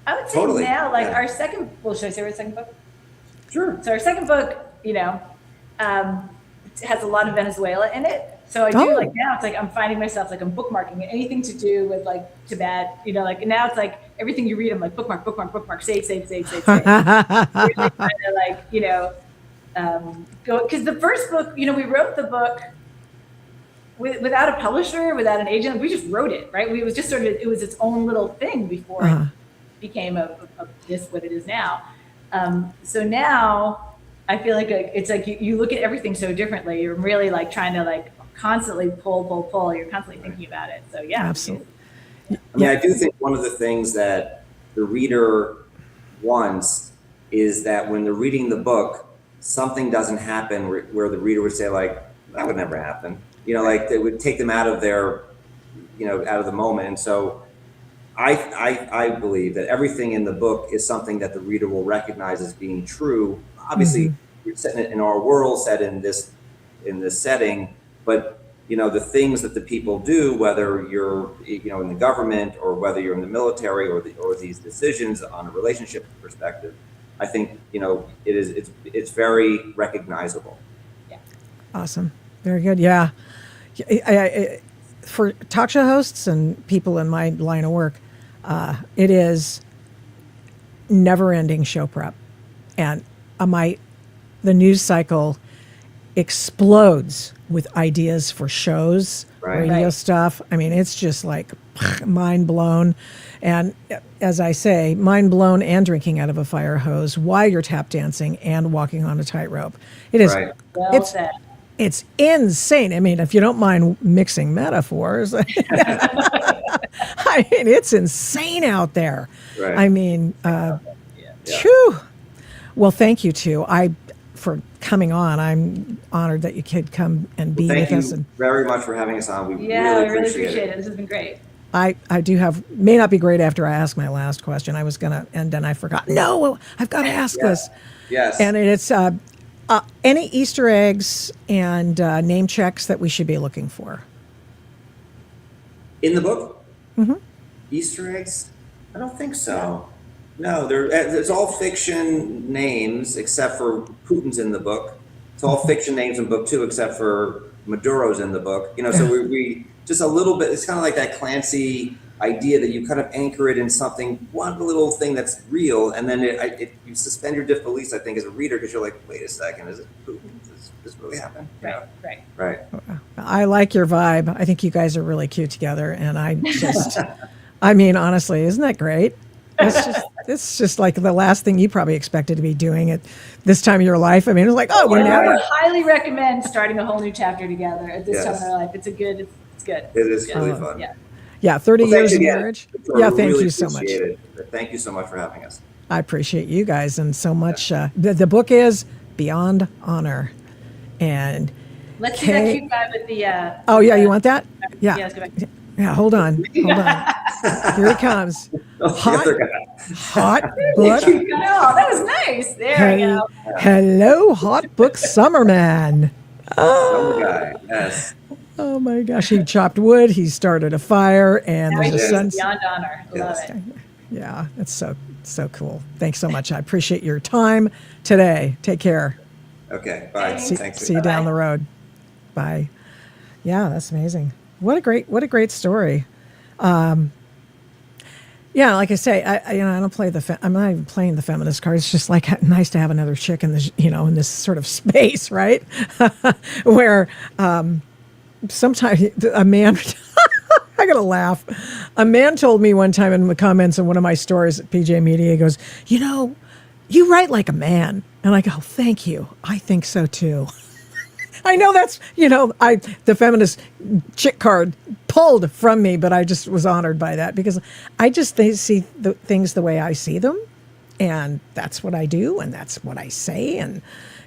I would say Totally, now, like yeah. our second. Well, should I say our second book? Sure. So our second book, has a lot of Venezuela in it. So I do Oh. like now. It's like I'm finding myself like I'm bookmarking anything to do with like Tibet. And now it's like everything you read, I'm like bookmark, save. Really trying to go, because the first book, we wrote the book without a publisher, without an agent. We just wrote it, right? It was just it was its own little thing before it became what it is now. So now I feel like it's like you look at everything so differently. You're really like trying to like constantly pull. You're constantly thinking about it. So yeah, Absolutely. I do think one of the things that the reader wants is that when they're reading the book, something doesn't happen where the reader would say like, that would never happen. Like it would take them out of their, out of the moment. And so I believe that everything in the book is something that the reader will recognize as being true. Obviously, we're setting it in our world, set in this setting, but the things that the people do, whether you're in the government or whether you're in the military or these decisions on a relationship perspective, I think it's very recognizable. Yeah. Awesome. Very good. Yeah. For talk show hosts and people in my line of work, it is never-ending show prep, and the news cycle explodes with ideas for shows, Right. radio stuff. I mean, it's just like mind blown, and as I say, mind blown and drinking out of a fire hose while you're tap dancing and walking on a tightrope. It is. Right. Well said. It's insane. I mean, if you don't mind mixing metaphors, I mean, it's insane out there. Right. I mean, Yeah. phew. Well, thank you too. For coming on. I'm honored that you could come and be Thank with us. you And very much for having us on. We Yeah, really I really appreciate it. This has been great. I do may not be great after I ask my last question. I was gonna, and then I forgot. No, I've got to ask this. Yes. And it's any Easter eggs and name checks that we should be looking for. In the book? Easter eggs? I don't think so. No, there's all fiction names except for Putin's in the book. It's all fiction names in book 2 except for Maduro's in the book. So we just a little bit, it's kind of like that Clancy idea that you kind of anchor it in something, one little thing that's real, and then you suspend your disbelief, I think, as a reader, because you're like, wait a second, is it Putin? Does this really happen? Right. I like your vibe. I think you guys are really cute together, and I just, I mean, honestly, isn't that great? It's just like the last thing you probably expected to be doing at this time of your life. I mean, it's like, oh, we're I never. would highly recommend starting a whole new chapter together at this time Yes. in our life. It's good. It is It's really good. fun. Yeah. Yeah, 30 Well, thanks years of again. marriage. I Yeah, thank really you so much. appreciate it. Thank you so much for having us. I appreciate you guys and so much. The book is Beyond Honor, and Let's see that Okay. cute guy with the. oh yeah, you want that? Yeah, Yeah, let's go back. yeah. Hold on. Here he comes. The other guy. Hot book. Cute guy. Oh, that was nice. There we go. Hello, hot book summer man. I'm the guy. Yes. Oh my gosh, he chopped wood, he started a fire, and Now there's a he's sun. beyond honor. Love Yes. it. Yeah, it's so cool. Thanks so much. I appreciate your time today. Take care. Okay. Bye. See- Thanks. See you down the road. Bye. Yeah, that's amazing. What a great story. Yeah, like I say, I don't play I'm not even playing the feminist card. It's just like nice to have another chick in this, in this sort of space, right? Where sometimes a man, I gotta laugh. A man told me one time in the comments in one of my stories at PJ Media, he goes, you write like a man. And I go, thank you. I think so too. I know that's, the feminist chick card pulled from me, but I just was honored by that because I just see the things the way I see them. And that's what I do. And that's what I say. And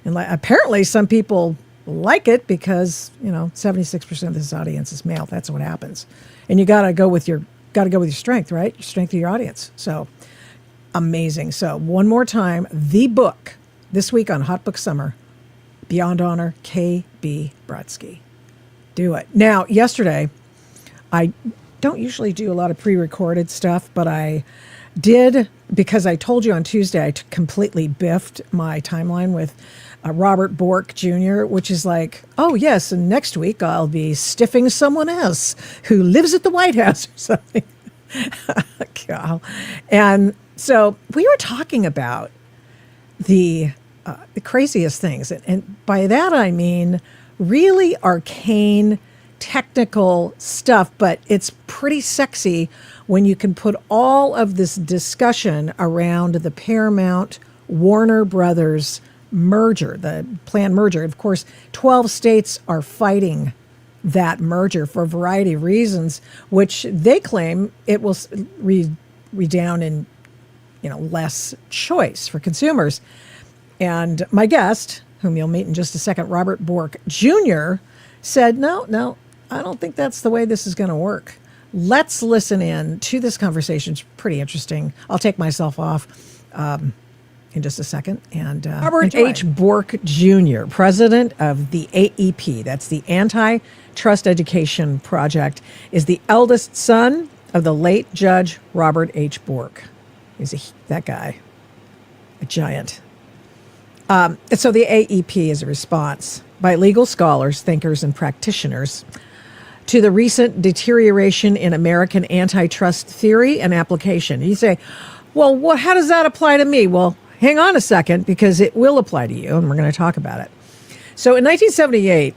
apparently some people like it because, 76% of this audience is male. That's what happens. And you got to go with your strength, right? Your strength of your audience. So amazing. So one more time, the book this week on Hot Book Summer, Beyond Honor, K.B. Brodsky. Do it. Now, yesterday, I don't usually do a lot of pre-recorded stuff, but I did because I told you on Tuesday I completely biffed my timeline with Robert Bork Jr., which is like, oh, yes, and next week I'll be stiffing someone else who lives at the White House or something. And so we were talking about the craziest things. And by that, I mean really arcane, technical stuff, but it's pretty sexy when you can put all of this discussion around the Paramount Warner Brothers merger, the planned merger. Of course, 12 states are fighting that merger for a variety of reasons, which they claim it will redound in, less choice for consumers. And my guest, whom you'll meet in just a second, Robert Bork Jr., said, no, I don't think that's the way this is going to work. Let's listen in to this conversation. It's pretty interesting. I'll take myself off in just a second. And Robert H. Bork Jr., president of the AEP, that's the Antitrust Education Project, is the eldest son of the late Judge Robert H. Bork. He's that guy, a giant. So the AEP is a response by legal scholars, thinkers, and practitioners to the recent deterioration in American antitrust theory and application. You say, well, how does that apply to me? Well, hang on a second, because it will apply to you, and we're going to talk about it. So in 1978,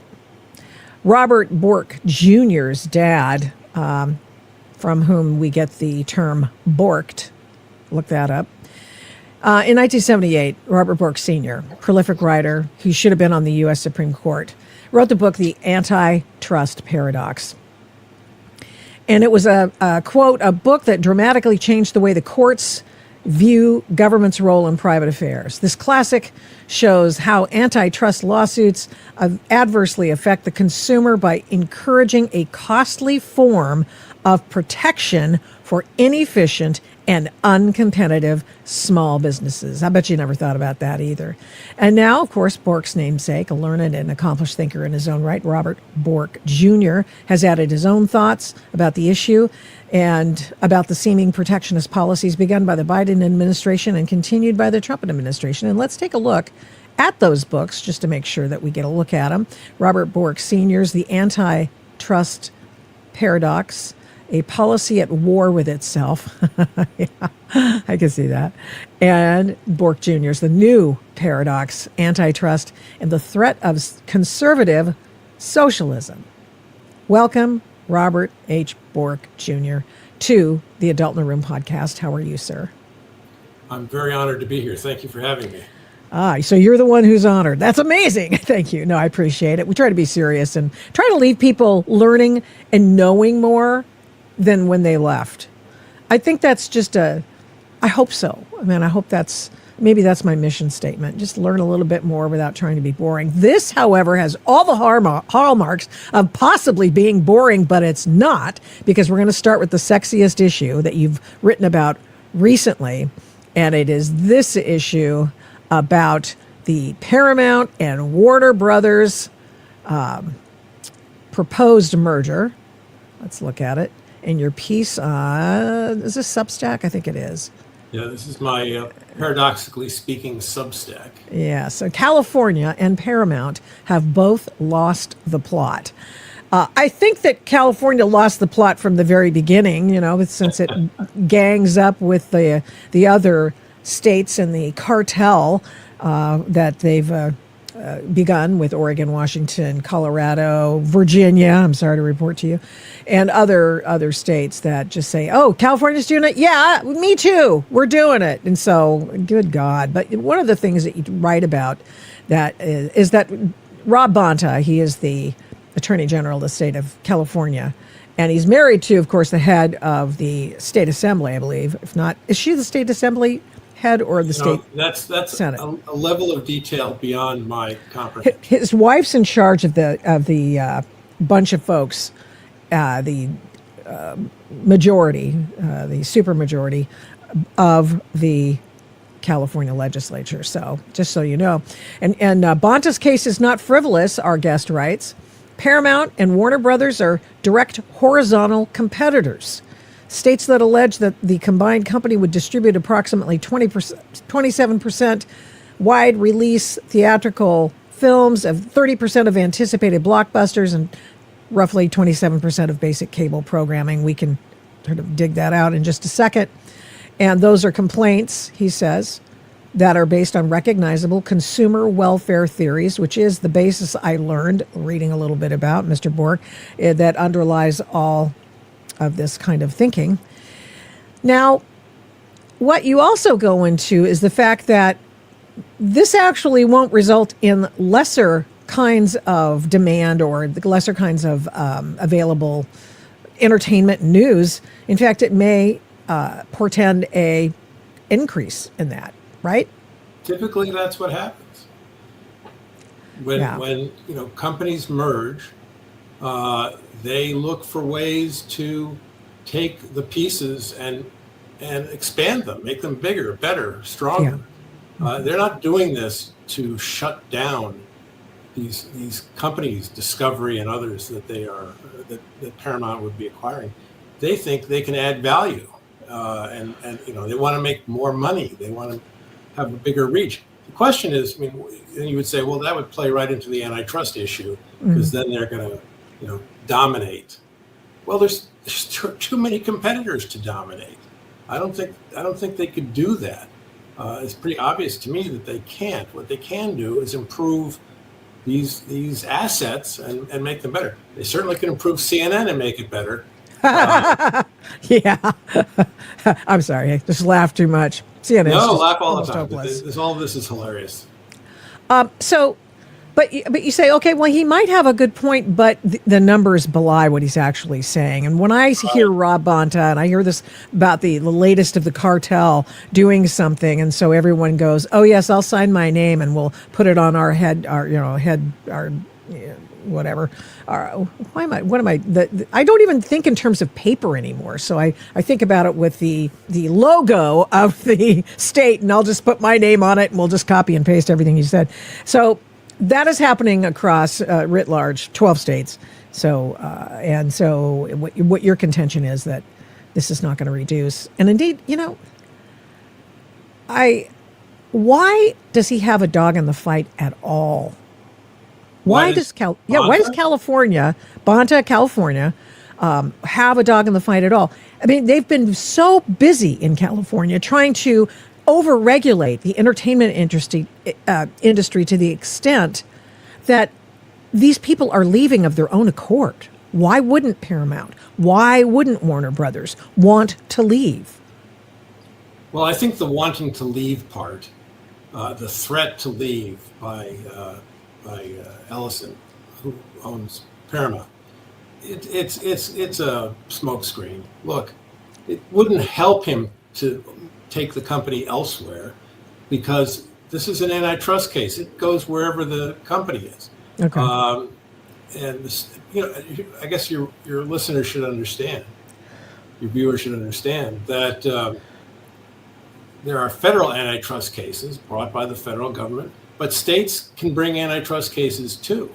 Robert Bork Jr.'s dad, from whom we get the term borked, look that up. In 1978, Robert Bork Sr., prolific writer who should have been on the U.S. Supreme Court, wrote the book, The Antitrust Paradox. And it was quote, a book that dramatically changed the way the courts view government's role in private affairs. This classic shows how antitrust lawsuits adversely affect the consumer by encouraging a costly form of protection for inefficient and uncompetitive small businesses. I bet you never thought about that either. And now, of course, Bork's namesake, a learned and accomplished thinker in his own right, Robert Bork Jr., has added his own thoughts about the issue and about the seeming protectionist policies begun by the Biden administration and continued by the Trump administration. And let's take a look at those books just to make sure that we get a look at them. Robert Bork Sr.'s The Antitrust Paradox, a policy at war with itself. Yeah, I can see that. And Bork Jr.'s The New Paradox, Antitrust, and the Threat of Conservative Socialism. Welcome, Robert H. Bork Jr., to the Adult in the Room podcast. How are you, sir? I'm very honored to be here. Thank you for having me. So you're the one who's honored. That's amazing. Thank you. No, I appreciate it. We try to be serious and try to leave people learning and knowing more than when they left. I think that's just I hope so. I mean, I hope maybe that's my mission statement. Just learn a little bit more without trying to be boring. This, however, has all the hallmarks of possibly being boring, but it's not, because we're going to start with the sexiest issue that you've written about recently. And it is this issue about the Paramount and Warner Brothers proposed merger. Let's look at it. In your piece, is this Substack? I think it is. Yeah, this is my paradoxically speaking Substack. Yeah, so California and Paramount have both lost the plot. I think that California lost the plot from the very beginning, since it gangs up with the other states in the cartel that they've begun with Oregon, Washington, Colorado, Virginia, I'm sorry to report to you, and other states that just say, oh, California's doing it? Yeah, me too. We're doing it. And so, good God. But one of the things that you write about that is that Rob Bonta, he is the Attorney General of the state of California, and he's married to, of course, the head of the state assembly, I believe. If not, is she the state assembly head or the state that's Senate? a level of detail beyond my comprehension. His wife's in charge of the bunch of folks, the majority, the supermajority of the California legislature. So just so you know, and Bonta's case is not frivolous. Our guest writes, Paramount and Warner Brothers are direct horizontal competitors. States that allege that the combined company would distribute approximately 27% wide release theatrical films, of 30% of anticipated blockbusters, and roughly 27% of basic cable programming. We can sort of dig that out in just a second. And those are complaints, he says, that are based on recognizable consumer welfare theories, which is the basis I learned reading a little bit about, Mr. Bork, that underlies all of this kind of thinking. Now, what you also go into is the fact that this actually won't result in lesser kinds of demand or the lesser kinds of available entertainment news. In fact, it may portend a increase in that, right? Typically, that's what happens when companies merge. They look for ways to take the pieces and expand them, make them bigger, better, stronger. Yeah. They're not doing this to shut down these companies, Discovery and others that that Paramount would be acquiring. They think they can add value, and they want to make more money. They want to have a bigger reach. The question is, and you would say, well, that would play right into the antitrust issue, because then they're going to dominate. Well, there's too many competitors to dominate. I don't think they could do that. It's pretty obvious to me that they can't. What they can do is improve these assets and make them better. They certainly can improve CNN and make it better. Yeah. I'm sorry. I just laughed too much. CNN. No, laugh all the time. All of this is hilarious. But you say, okay, well, he might have a good point, but the numbers belie what he's actually saying. And when I hear Rob Bonta and I hear this about the latest of the cartel doing something, and so everyone goes, oh yes, I'll sign my name and we'll put it on our head, whatever. I don't even think in terms of paper anymore. So I think about it with the logo of the state, and I'll just put my name on it and we'll just copy and paste everything you said. So that is happening across writ large, 12 states. So what your contention is that this is not going to reduce. And indeed, why does he have a dog in the fight at all? Why does California, Bonta, California, have a dog in the fight at all? I mean, they've been so busy in California trying to overregulate the entertainment industry to the extent that these people are leaving of their own accord. Why wouldn't Paramount? Why wouldn't Warner Brothers want to leave? Well, I think the wanting to leave part, the threat to leave by Ellison, who owns Paramount, it's a smokescreen. Look, it wouldn't help him to take the company elsewhere, because this is an antitrust case. It goes wherever the company is. Okay. And this, I guess your listeners should understand, your viewers should understand that there are federal antitrust cases brought by the federal government, but states can bring antitrust cases too.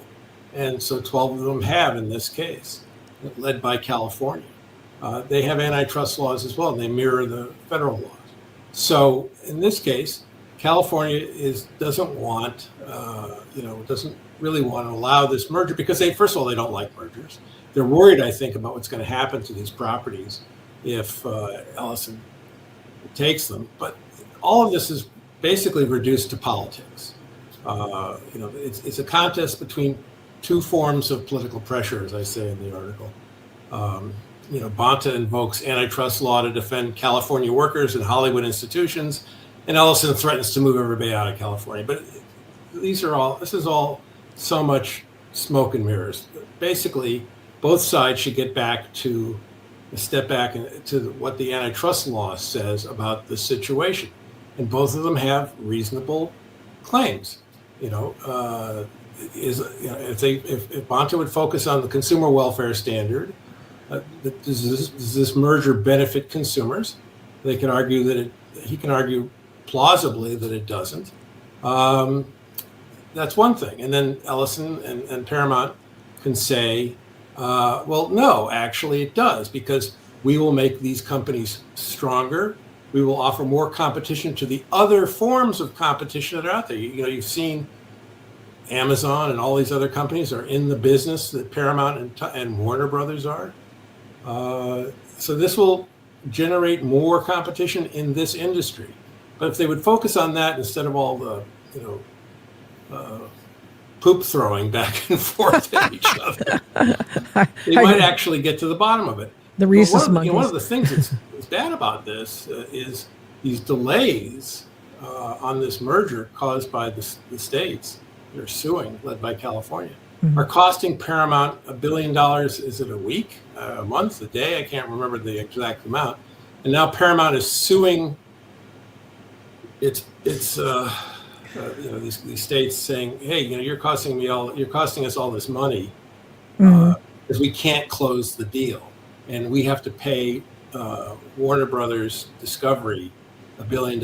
And so 12 of them have in this case, led by California. They have antitrust laws as well, and they mirror the federal laws. So in this case, California doesn't really want to allow this merger because first of all, they don't like mergers. They're worried, I think, about what's going to happen to these properties if Ellison takes them. But all of this is basically reduced to politics. It's a contest between two forms of political pressure, as I say in the article. Bonta invokes antitrust law to defend California workers and Hollywood institutions, and Ellison threatens to move everybody out of California. But this is all so much smoke and mirrors. Basically, both sides should get back to a step back to what the antitrust law says about the situation, and both of them have reasonable claims. If Bonta would focus on the consumer welfare standard, does this merger benefit consumers? He can argue plausibly that it doesn't. That's one thing. And then Ellison and Paramount can say, well, no, actually it does, because we will make these companies stronger. We will offer more competition to the other forms of competition that are out there. You've seen Amazon and all these other companies are in the business that Paramount and Warner Brothers are. So this will generate more competition in this industry. But if they would focus on that instead of all the, poop throwing back and forth at each other, they might actually get to the bottom of it. The rhesus monkeys. One of the things that's bad about this is these delays on this merger caused by the states that are suing, led by California, are costing Paramount $1 billion. Is it a week, a month, a day? I can't remember the exact amount. And now Paramount is suing these states, saying, "Hey, you're costing us all this money because we can't close the deal, and we have to pay Warner Brothers Discovery $1 billion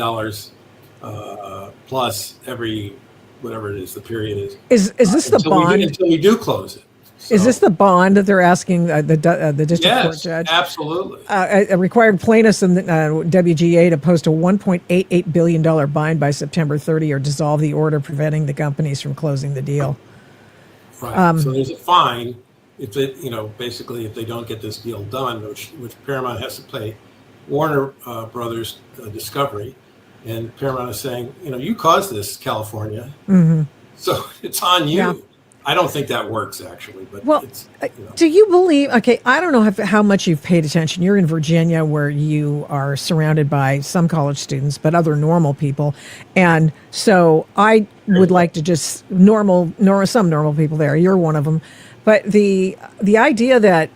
plus every whatever it is the period is." Is this the bond until we do close it? So, is this the bond that they're asking the district court judge? Yes, absolutely. A required plaintiffs in the WGA to post a $1.88 billion bond by September 30 or dissolve the order preventing the companies from closing the deal. Right. So there's a fine if basically if they don't get this deal done, which Paramount has to pay Warner Brothers Discovery, and Paramount is saying, you caused this, California, so it's on you. Yeah. I don't think that works, actually. But do you believe? Okay, I don't know how much you've paid attention. You're in Virginia, where you are surrounded by some college students, but other normal people, and so I would like to just some normal people there. You're one of them, but the idea that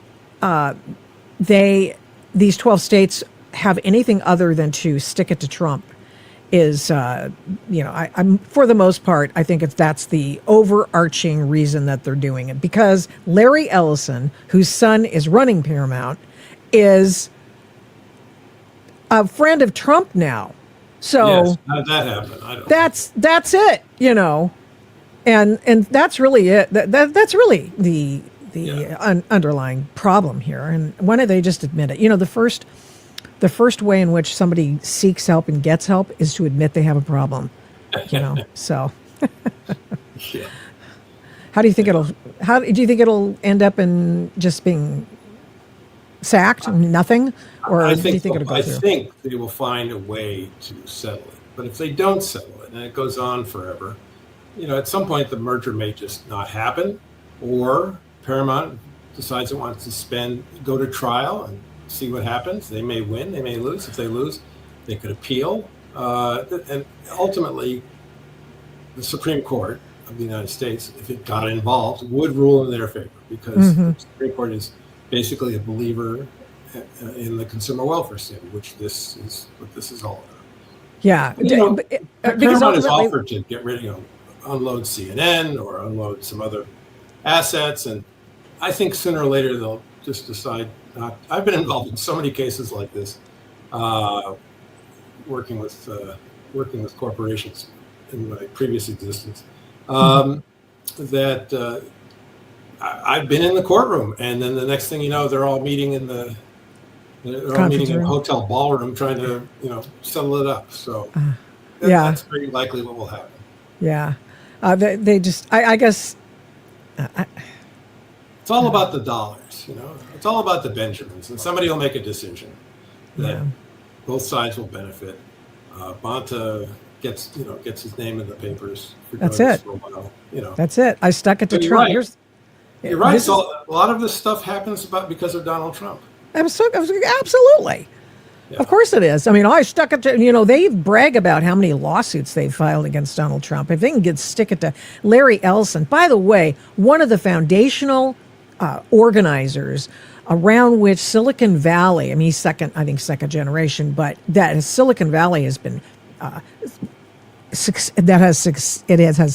these 12 states have anything other than to stick it to Trump is, I'm for the most part, I think that's the overarching reason that they're doing it, because Larry Ellison, whose son is running Paramount, is a friend of Trump now. So yes. How did that happen? I don't know. That's it, and that's really it. That's really the underlying problem here. And why don't they just admit it? The first way in which somebody seeks help and gets help is to admit they have a problem, so. Yeah. How do you think it'll end up in just being sacked, nothing? Or do you think it'll go through? I think they will find a way to settle it. But if they don't settle it and it goes on forever, at some point the merger may just not happen, or Paramount decides it wants to go to trial and see what happens. They may win, they may lose. If they lose, they could appeal. And ultimately, the Supreme Court of the United States, if it got involved, would rule in their favor, because the Supreme Court is basically a believer in the consumer welfare standard, which this is what this is all about. Yeah. Paramount has offered to get rid of, unload CNN or unload some other assets, and I think sooner or later they'll just decide not. I've been involved in so many cases like this, working with corporations in my previous existence, that I've been in the courtroom, and then the next thing you know, they're all meeting in a hotel ballroom trying to, settle it up. So Yeah. that's very likely what will happen. Yeah. They just, I guess, It's all about the dollars, It's all about the Benjamins, and somebody will make a decision that both sides will benefit. Banta gets his name in the papers. For That's doing this it. for a while, That's it. I stuck it to But you're Trump. right. You're right. So a lot of this stuff happens because of Donald Trump. Absolutely. Yeah. Of course it is. I mean, I stuck it to, they brag about how many lawsuits they've filed against Donald Trump. If they can stick it to Larry Ellison, by the way, one of the foundational organizers around which Silicon Valley, I mean, he's second generation, but that Silicon Valley has been, it has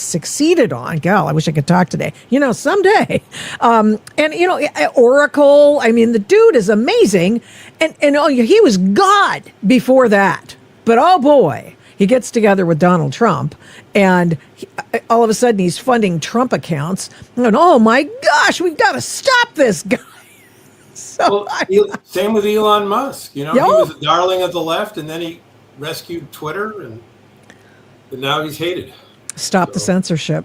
succeeded on. God, I wish I could talk today. Someday. Oracle. I mean, the dude is amazing, and he was God before that. But oh boy, he gets together with Donald Trump, and all of a sudden he's funding Trump accounts. And oh my gosh, we've got to stop this guy. So same with Elon Musk. He was a darling of the left, and then he rescued Twitter, and now he's hated. Stop the censorship.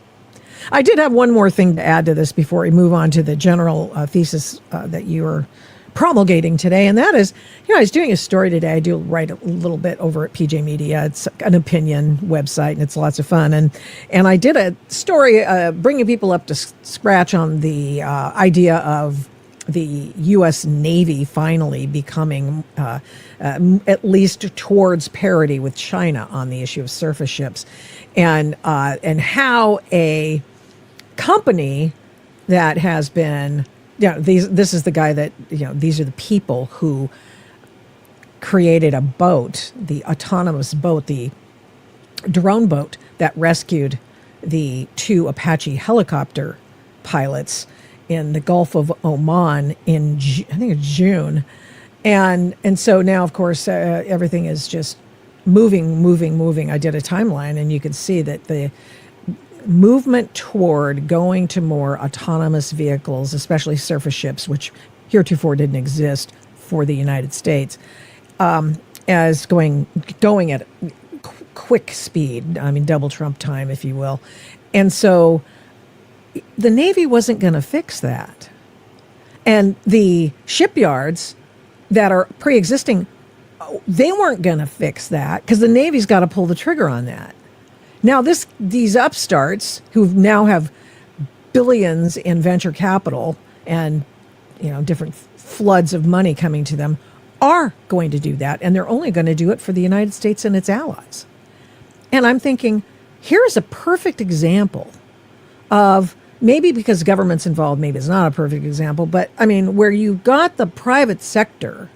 I did have one more thing to add to this before we move on to the general thesis that you were promulgating today, and that is, I was doing a story today. I do write a little bit over at PJ Media. It's an opinion website, and it's lots of fun. And I did a story bringing people up to scratch on the idea of the U.S. Navy finally becoming at least towards parity with China on the issue of surface ships, and how a company that has been, this is the guy that, these are the people who created a boat, the autonomous boat, the drone boat that rescued the 2 Apache helicopter pilots in the Gulf of Oman in, I think it's June. And so now, of course, everything is just moving. I did a timeline, and you could see that the movement toward going to more autonomous vehicles, especially surface ships, which heretofore didn't exist for the United States, as going at quick speed. I mean, double Trump time, if you will. And so the Navy wasn't going to fix that. And the shipyards that are pre-existing, they weren't going to fix that because the Navy's got to pull the trigger on that. Now, these upstarts who now have billions in venture capital and, different floods of money coming to them are going to do that. And they're only going to do it for the United States and its allies. And I'm thinking, here's a perfect example of, maybe because government's involved, maybe it's not a perfect example, but I mean, where you got the private sector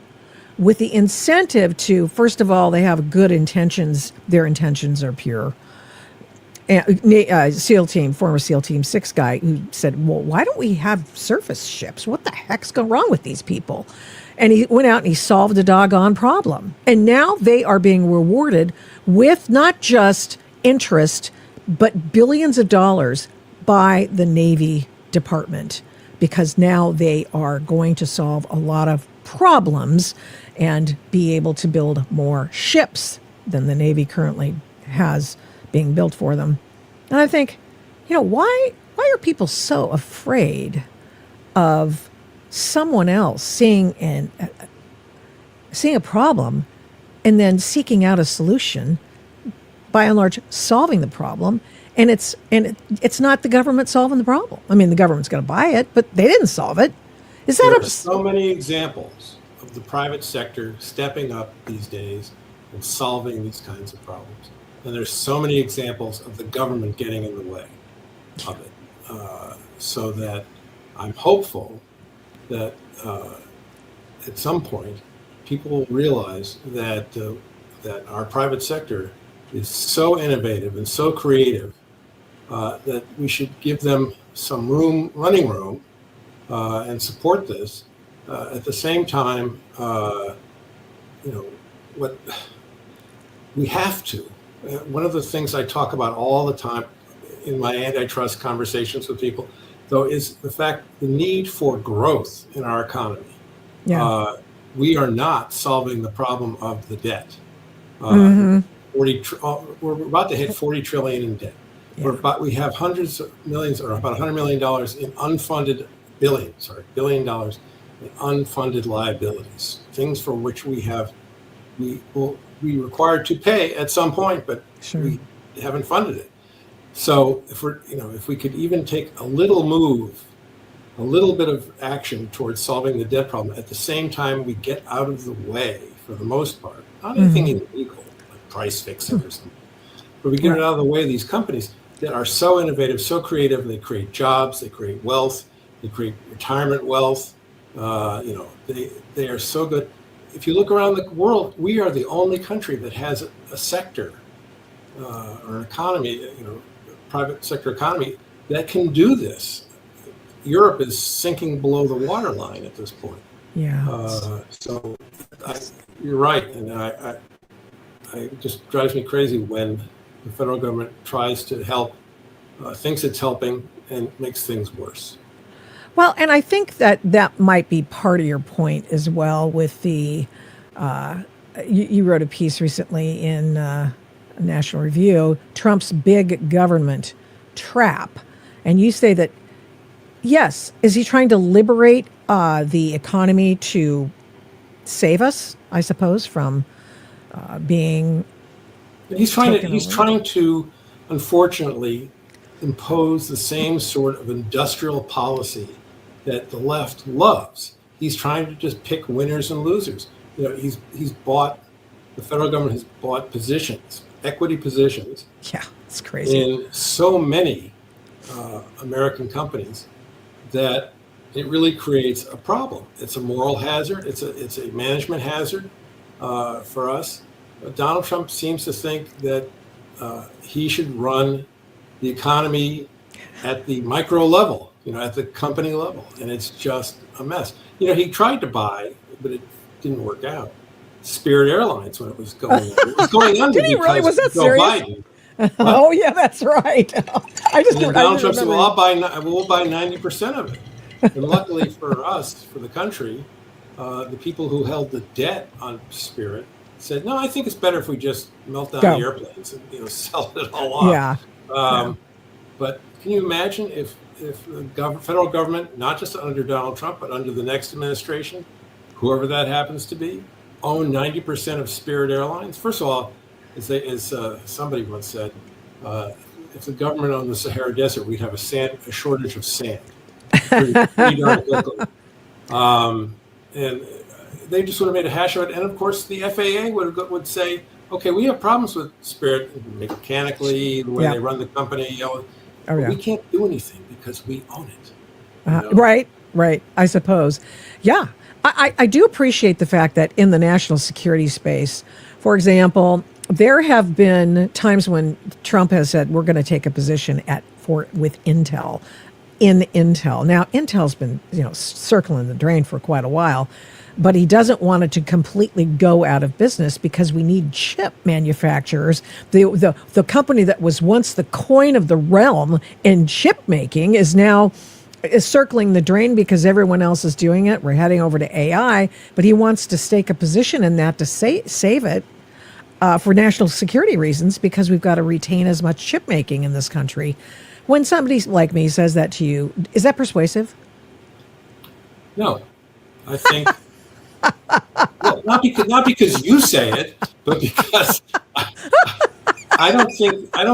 with the incentive to, first of all, they have good intentions. Their intentions are pure. And SEAL team, former SEAL Team 6 guy who said, well, why don't we have surface ships? What the heck's going wrong with these people? And he went out and he solved a doggone problem. And now they are being rewarded with not just interest, but billions of dollars by the Navy Department, because now they are going to solve a lot of problems and be able to build more ships than the Navy currently has being built for them. And I think, why are people so afraid of someone else seeing a problem and then seeking out a solution, by and large solving the problem? And it's not the government solving the problem. I mean, the government's going to buy it, but they didn't solve it. There are so many examples of the private sector stepping up these days and solving these kinds of problems. And there's so many examples of the government getting in the way of it. So that I'm hopeful that at some point people will realize that our private sector is so innovative and so creative that we should give them some running room, and support this. At the same time, what we have to. One of the things I talk about all the time in my antitrust conversations with people, though, is the need for growth in our economy. Yeah. We are not solving the problem of the debt. Mm-hmm. We're about to hit 40 trillion in debt. Yeah. We have hundreds of millions, or about $100 million in unfunded billion dollars in unfunded liabilities, things for which we will be required to pay at some point, but Sure. we haven't funded it. So if we could even take a little bit of action towards solving the debt problem, at the same time we get out of the way, for the most part, not anything illegal, like price fixing or something, but we get it out of the way of these companies that are so innovative, so creative. They create jobs, they create wealth, they create retirement wealth. They are so good. If you look around the world, we are the only country that has a sector or an economy, private sector economy, that can do this. Europe is sinking below the waterline at this point. Yeah. So you're right, and I it just drives me crazy when the federal government tries to help, thinks it's helping, and makes things worse. Well, and I think that might be part of your point as well with the, you wrote a piece recently in National Review, Trump's big government trap. And you say that, yes, is he trying to liberate the economy to save us, I suppose, from being... He's trying to, unfortunately, impose the same sort of industrial policy that the left loves. He's trying to just pick winners and losers. The federal government has bought positions, equity positions. Yeah, it's crazy. In so many American companies that it really creates a problem. It's a moral hazard. It's a management hazard for us. Donald Trump seems to think that he should run the economy at the micro level, at the company level, and it's just a mess. He tried to buy, but it didn't work out, Spirit Airlines when it was going under. It was going under. Did he really? Was that Joe serious? Biden. Oh yeah, that's right. Donald Trump said, "Well, we'll buy 90% of it." And luckily for us, for the country, the people who held the debt on Spirit said, "No, I think it's better if we just melt down the airplanes and sell it all off." Yeah. But can you imagine if the federal government, not just under Donald Trump, but under the next administration, whoever that happens to be, own 90% of Spirit Airlines? First of all, as somebody once said, if the government owned the Sahara Desert, we'd have a shortage of sand. Pretty darn quickly. And they just would have made a hash of it. And of course, the FAA would say, okay, we have problems with Spirit mechanically, the way they run the company. We can't do anything because we own it. Right. I suppose. Yeah. I do appreciate the fact that in the national security space, for example, there have been times when Trump has said, we're going to take a position with Intel. In Intel. Now, Intel's been, circling the drain for quite a while, but he doesn't want it to completely go out of business because we need chip manufacturers. The company that was once the coin of the realm in chip making is now circling the drain because everyone else is doing it. We're heading over to AI, but he wants to stake a position in that to save it for national security reasons because we've got to retain as much chip making in this country. When somebody like me says that to you, is that persuasive? No, I think not because you say it, but because I don't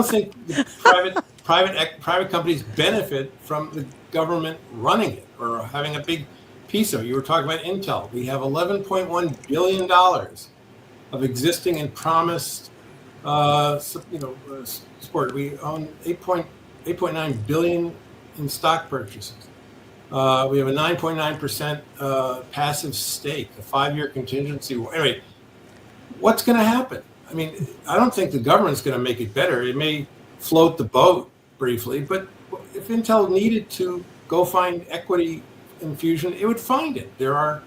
think the private companies benefit from the government running it or having a big piece of it. You were talking about Intel. We have $11.1 billion of existing and promised support. We own 8.9 billion in stock purchases. We have a 9.9% passive stake, a 5-year contingency. Anyway, what's going to happen? I mean, I don't think the government's going to make it better. It may float the boat briefly, but if Intel needed to go find equity infusion, it would find it. There are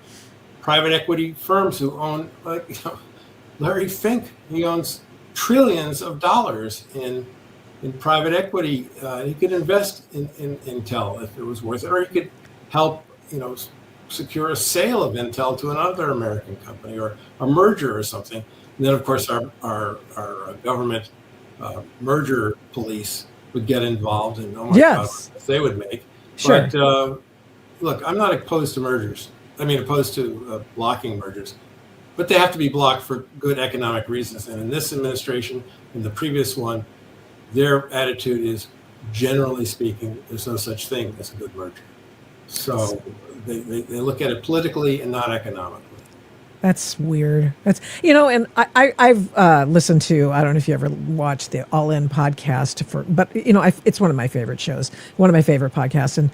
private equity firms who own, Larry Fink, he owns trillions of dollars in in private equity. He could invest in Intel if it was worth it, or he could help, secure a sale of Intel to another American company, or a merger or something. And then, of course, our government merger police would get involved, and oh my God, what they would make. Sure. But look, I'm not opposed to mergers. I mean, opposed to blocking mergers, but they have to be blocked for good economic reasons. And in this administration, in the previous one, their attitude is, generally speaking, there's no such thing as a good merger. So they look at it politically and not economically. That's weird. That's, and I've listened to, I don't know if you ever watched the All In podcast but it's one of my favorite shows, one of my favorite podcasts. And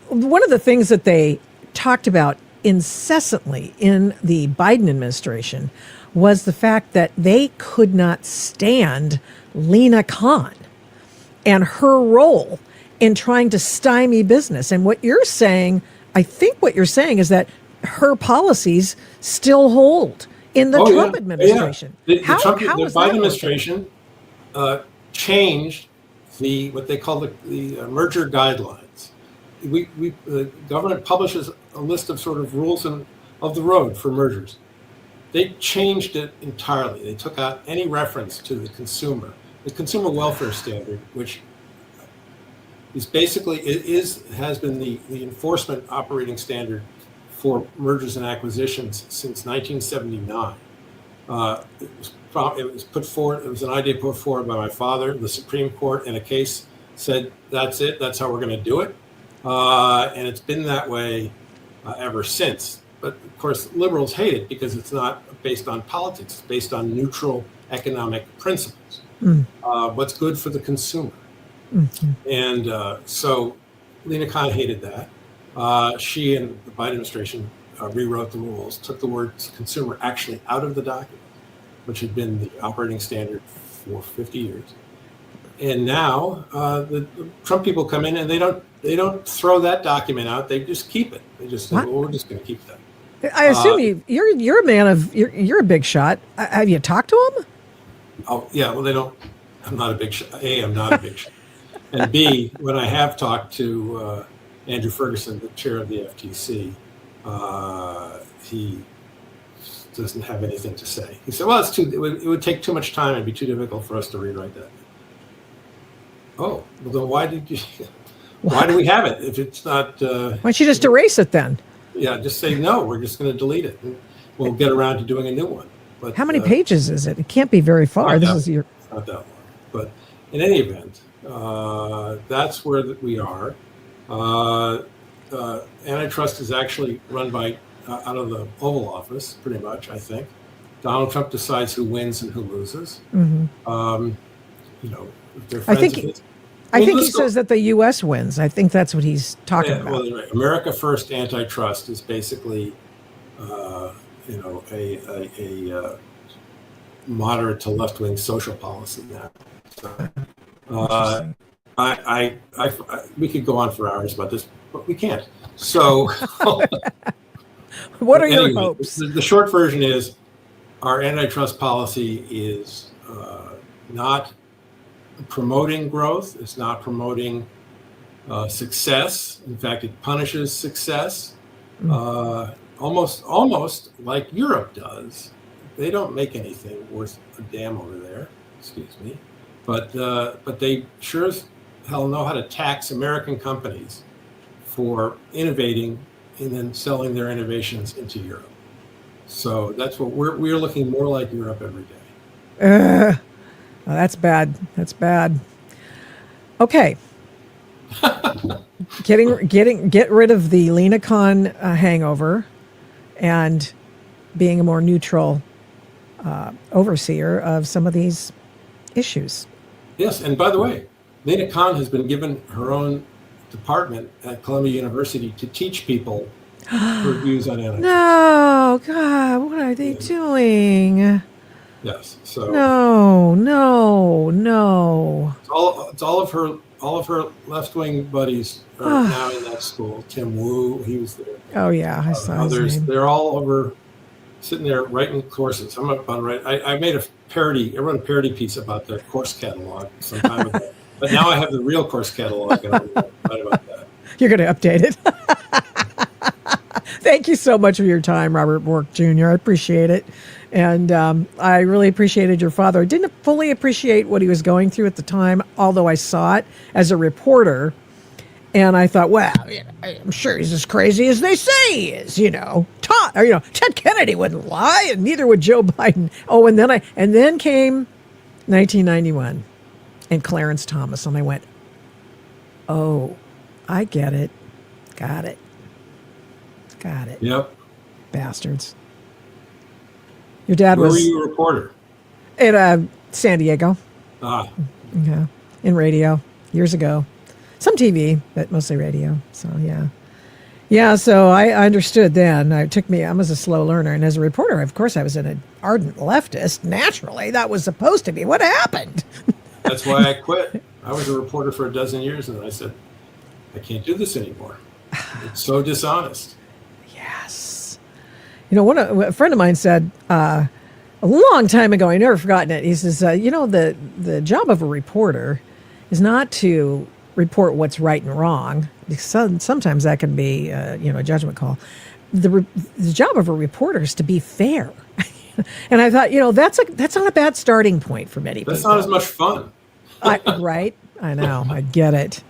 one of the things that they talked about incessantly in the Biden administration was the fact that they could not stand Lena Khan and her role in trying to stymie business. And what you're saying, I think what you're saying is that her policies still hold in the Trump administration. Yeah. The Biden administration changed what they call the merger guidelines. The government publishes a list of sort of rules of the road for mergers. They changed it entirely. They took out any reference to the consumer welfare standard, which is basically has been the enforcement operating standard for mergers and acquisitions since 1979. It was put forward. It was an idea put forward by my father. The Supreme Court, in a case, said that's it. That's how we're going to do it, and it's been that way ever since. But of course, liberals hate it because it's not based on politics. It's based on neutral economic principles. What's good for the consumer, and so Lena Khan hated that. She and the Biden administration rewrote the rules, took the word consumer actually out of the document, which had been the operating standard for 50 years. And now the Trump people come in and they don't throw that document out. They just keep it. They just say, well, we're just going to keep that. I assume you're a man of you're a big shot. Have you talked to him? Oh yeah, well they don't. I'm not a big shot. A, I'm not a big shot, and B, when I have talked to Andrew Ferguson, the chair of the FTC, he doesn't have anything to say. He said, "Well, it would take too much time and be too difficult for us to rewrite that." Oh, well then why do we have it if it's not? Why don't you just erase it then? Yeah, just say no. We're just going to delete it. And we'll get around to doing a new one. But how many pages is it? It can't be very far. Not that long. But in any event, that's where we are. Antitrust is actually run by out of the Oval Office, pretty much. I think Donald Trump decides who wins and who loses. Mm-hmm. If they're friends of his. I think he says that the U.S. wins. I think that's what he's talking about. Well, right. America First antitrust is basically, a moderate to left-wing social policy now. So, we could go on for hours about this, but we can't. So, what are your hopes? The short version is, our antitrust policy is not promoting growth. It's not promoting success. In fact, it punishes success, almost like Europe does. They don't make anything worth a damn over there. Excuse me, but they sure as hell know how to tax American companies for innovating and then selling their innovations into Europe. So that's what we're looking more like Europe every day. Oh, that's bad. That's bad. Okay. Get rid of the Lena Khan hangover and being a more neutral overseer of some of these issues. Yes, and by the way, Lena Khan has been given her own department at Columbia University to teach people her views on antitrust. No, God, what are they doing? Yes. So no. It's all of her left-wing buddies are now in that school. Tim Wu, he was there. Oh yeah, I saw his others. name. They're all over sitting there writing courses. I'm about to write. I made a parody. I wrote a parody piece about the course catalog some time ago. But now I have the real course catalog, and I'm going to write about that. You're going to update it. Thank you so much for your time, Robert Bork Jr. I appreciate it. And I really appreciated your father. I didn't fully appreciate what he was going through at the time, although I saw it as a reporter. And I thought, well, I'm sure he's as crazy as they say he is, Ted Kennedy wouldn't lie, and neither would Joe Biden. Oh, and then came 1991 and Clarence Thomas, and I went, oh, I get it. Got it. Yep. Bastards. Your dad Where was... were you a reporter? At San Diego. Ah. Yeah. In radio years ago. Some TV, but mostly radio. So, yeah. Yeah, so I understood then. I was a slow learner. And as a reporter, of course, I was an ardent leftist. Naturally, that was supposed to be what happened. That's why I quit. I was a reporter for a dozen years, and I said, I can't do this anymore. It's so dishonest. Yes. A friend of mine said a long time ago, I never forgotten it. He says, the job of a reporter is not to report what's right and wrong, because sometimes that can be, a judgment call. The job of a reporter is to be fair. And I thought, that's not a bad starting point for many people. That's not as much fun. Right? I know. I get it.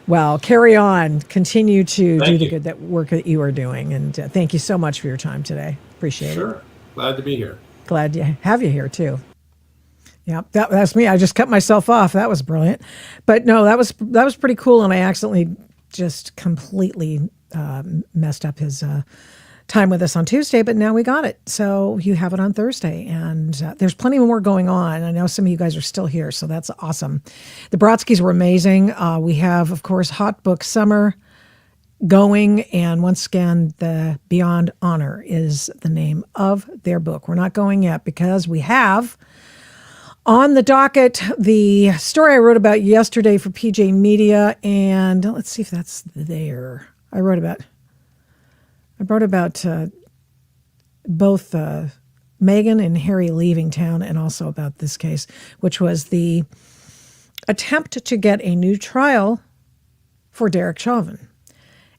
Well, carry on. Continue to do the good work that you are doing. And thank you so much for your time today. Appreciate it. Sure. Glad to be here. Glad to have you here, too. Yeah, that's me. I just cut myself off. That was brilliant. But no, that was pretty cool. And I accidentally just completely messed up his time with us on Tuesday, but now we got it. So you have it on Thursday, and there's plenty more going on. I know some of you guys are still here, so that's awesome. The Brodskys were amazing. We have, of course, Hot Book Summer going, and once again, the Beyond Honor is the name of their book. We're not going yet because we have on the docket the story I wrote about yesterday for PJ Media, and let's see if that's there. I wrote about both Meghan and Harry leaving town, and also about this case, which was the attempt to get a new trial for Derek Chauvin.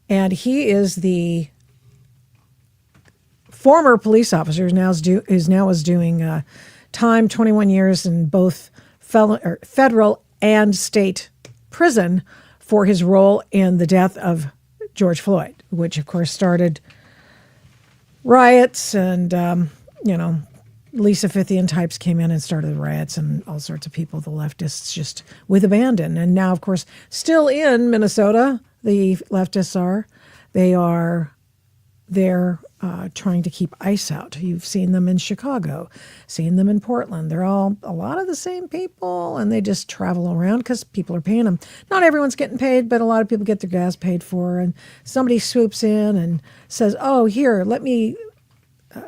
And he is the former police officer who now is doing time, 21 years in both federal and state prison for his role in the death of George Floyd, which of course started riots, and Lisa Fithian types came in and started the riots, and all sorts of people, the leftists, just with abandon. And now, of course, still in Minnesota, the leftists are there trying to keep ICE out. You've seen them in Chicago, seen them in Portland. They're all a lot of the same people, and they just travel around because people are paying them. Not everyone's getting paid, but a lot of people get their gas paid for, and somebody swoops in and says, oh, here, let me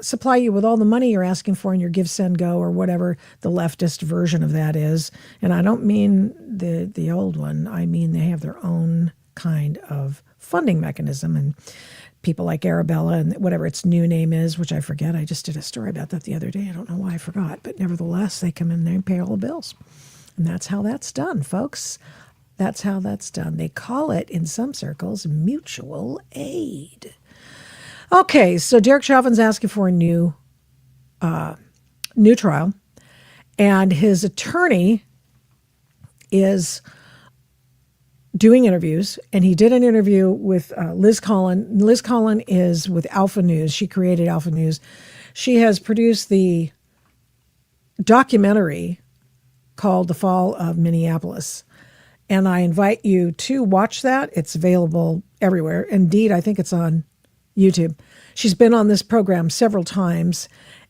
supply you with all the money you're asking for in your Give, Send, Go, or whatever the leftist version of that is. And I don't mean the old one. I mean they have their own kind of funding mechanism, and people like Arabella and whatever its new name is, which I forget. I just did a story about that the other day. I don't know why I forgot, but nevertheless, they come in there and pay all the bills. And that's how that's done, folks. That's how that's done. They call it, in some circles, mutual aid. Okay, so Derek Chauvin's asking for a new trial, and his attorney is doing interviews, and he did an interview with Liz Collin. Liz Collin is with Alpha News. She created Alpha News. She has produced the documentary called The Fall of Minneapolis, and I invite you to watch that. It's available everywhere. Indeed, I think it's on YouTube. She's been on this program several times,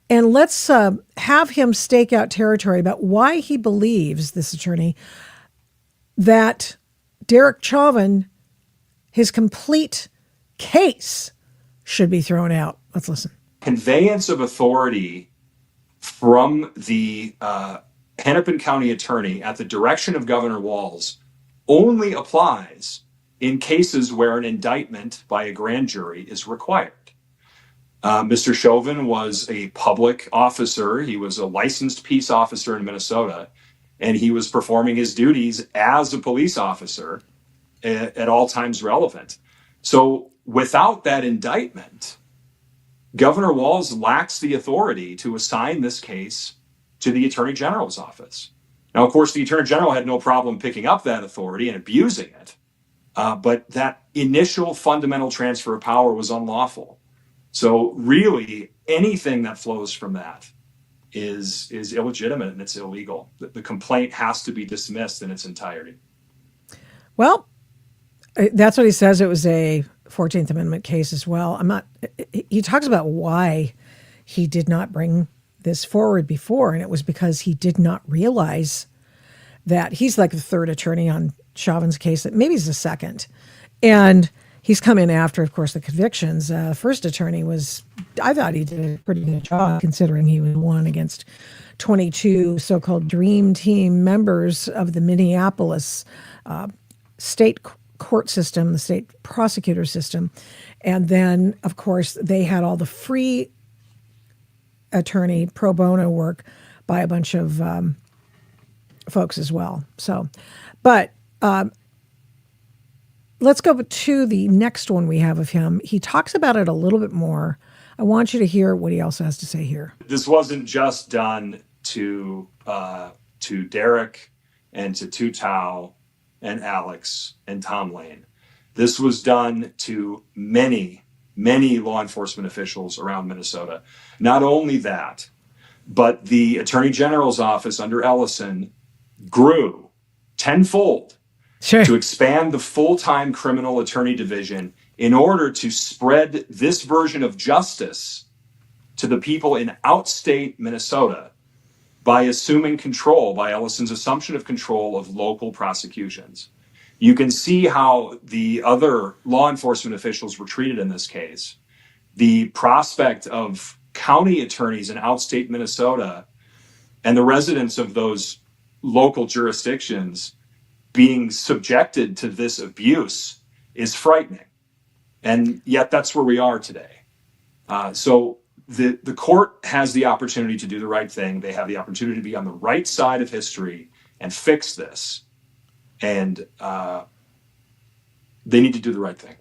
and let's have him stake out territory about why he believes, this attorney, that Derek Chauvin, his complete case, should be thrown out. Let's listen. Conveyance of authority from the Hennepin County attorney at the direction of Governor Walz only applies in cases where an indictment by a grand jury is required. Mr. Chauvin was a public officer. He was a licensed peace officer in Minnesota, and he was performing his duties as a police officer at all times relevant. So without that indictment, Governor Walz lacks the authority to assign this case to the Attorney General's office. Now, of course, the Attorney General had no problem picking up that authority and abusing it, but that initial fundamental transfer of power was unlawful. So really, anything that flows from that is illegitimate and it's illegal. The complaint has to be dismissed in its entirety. Well, that's what he says. It was a 14th Amendment case as well. He talks about why he did not bring this forward before, and it was because he did not realize that he's like the third attorney on Chauvin's case, that maybe he's the second. And he's come in after, of course, the convictions. First attorney I thought he did a pretty good job considering he was one against 22 so-called dream team members of the Minneapolis state court system, the state prosecutor system. And then, of course, they had all the free attorney pro bono work by a bunch of folks as well. So, but let's go to the next one we have of him. He talks about it a little bit more. I want you to hear what he also has to say here. This wasn't just done to Derek and to Tu Tao and Alex and Tom Lane. This was done to many, many law enforcement officials around Minnesota. Not only that, but the Attorney General's office under Ellison grew tenfold to expand the full-time criminal attorney division in order to spread this version of justice to the people in outstate Minnesota by assuming control, by Ellison's assumption of control of local prosecutions. You can see how the other law enforcement officials were treated in this case. The prospect of county attorneys in outstate Minnesota and the residents of those local jurisdictions being subjected to this abuse is frightening. And yet that's where we are today. So the court has the opportunity to do the right thing. They have the opportunity to be on the right side of history and fix this. And they need to do the right thing.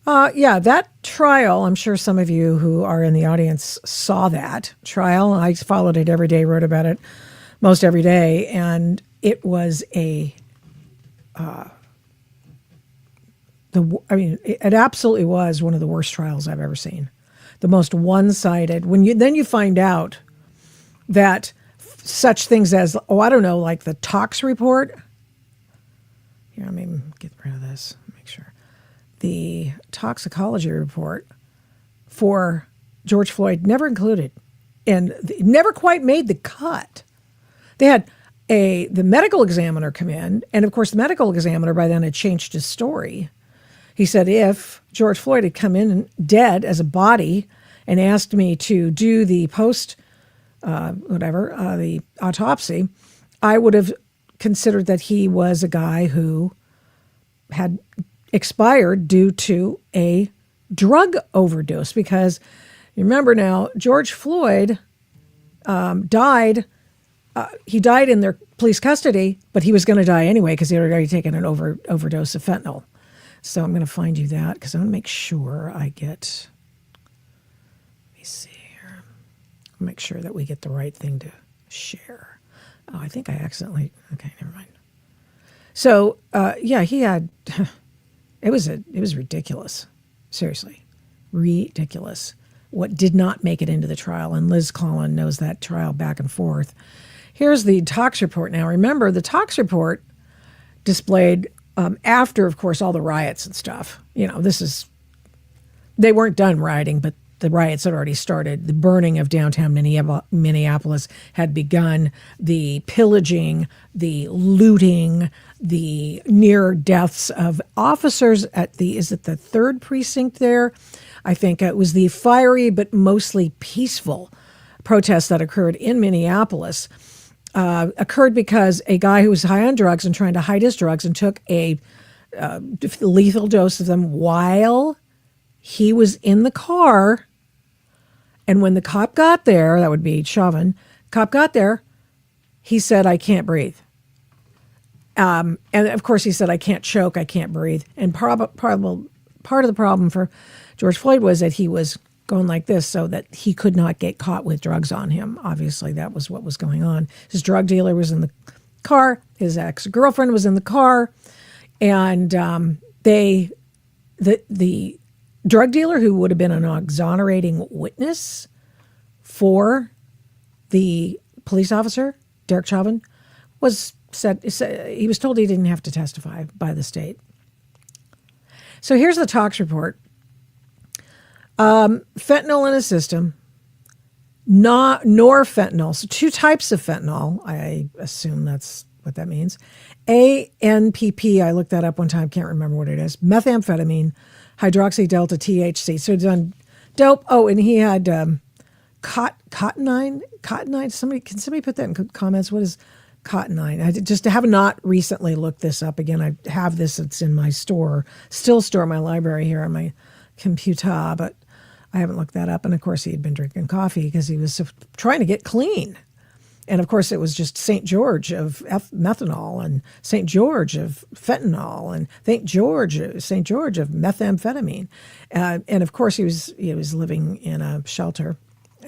Yeah, that trial, I'm sure some of you who are in the audience saw that trial. I followed it every day, wrote about it most every day. And it was it absolutely was one of the worst trials I've ever seen. The most one-sided. Then you find out that such things as, like the tox report. Here, let me get rid of this, make sure. The toxicology report for George Floyd never included and never quite made the cut. They had the medical examiner come in, and of course the medical examiner by then had changed his story. He said if George Floyd had come in dead as a body and asked me to do the the autopsy, I would have considered that he was a guy who had expired due to a drug overdose. Because you remember now, George Floyd died. He died in their police custody, but he was going to die anyway because he had already taken an overdose of fentanyl. So I'm going to find you that because I want to make sure I get. Let me see here. Make sure that we get the right thing to share. Oh, I think I accidentally. Okay, never mind. So he had. It was ridiculous. Seriously, ridiculous. What did not make it into the trial, and Liz Collin knows that trial back and forth. Here's the tox report. Now, remember, the tox report displayed after, of course, all the riots and stuff. They weren't done rioting, but the riots had already started. The burning of downtown Minneapolis had begun. The pillaging, the looting, the near deaths of officers at the 3rd precinct there? I think it was the fiery but mostly peaceful protests that occurred in Minneapolis. Occurred because a guy who was high on drugs and trying to hide his drugs and took a lethal dose of them while he was in the car And when the cop got there, that would be Chauvin, cop got there, he said, I can't breathe. And of course he said, I can't choke, I can't breathe. And part of the problem for George Floyd was that he was going like this so that he could not get caught with drugs on him. Obviously, that was what was going on. His drug dealer was in the car. His ex-girlfriend was in the car. And the drug dealer, who would have been an exonerating witness for the police officer, Derek Chauvin, he was told he didn't have to testify by the state. So here's the tox report. Fentanyl in a system, norfentanyl. So 2 types of fentanyl. I assume that's what that means. ANPP, I looked that up one time, can't remember what it is. Methamphetamine, hydroxydelta THC. So it's on dope. Oh, and he had cotinine. Can somebody put that in comments? What is cotinine? I just have not recently looked this up again. I have this. It's in my store in my library here on my computer, but I haven't looked that up. And of course, he had been drinking coffee because he was trying to get clean. And of course, it was just St. George of methanol and St. George of fentanyl and St. George of methamphetamine. And of course, he was living in a shelter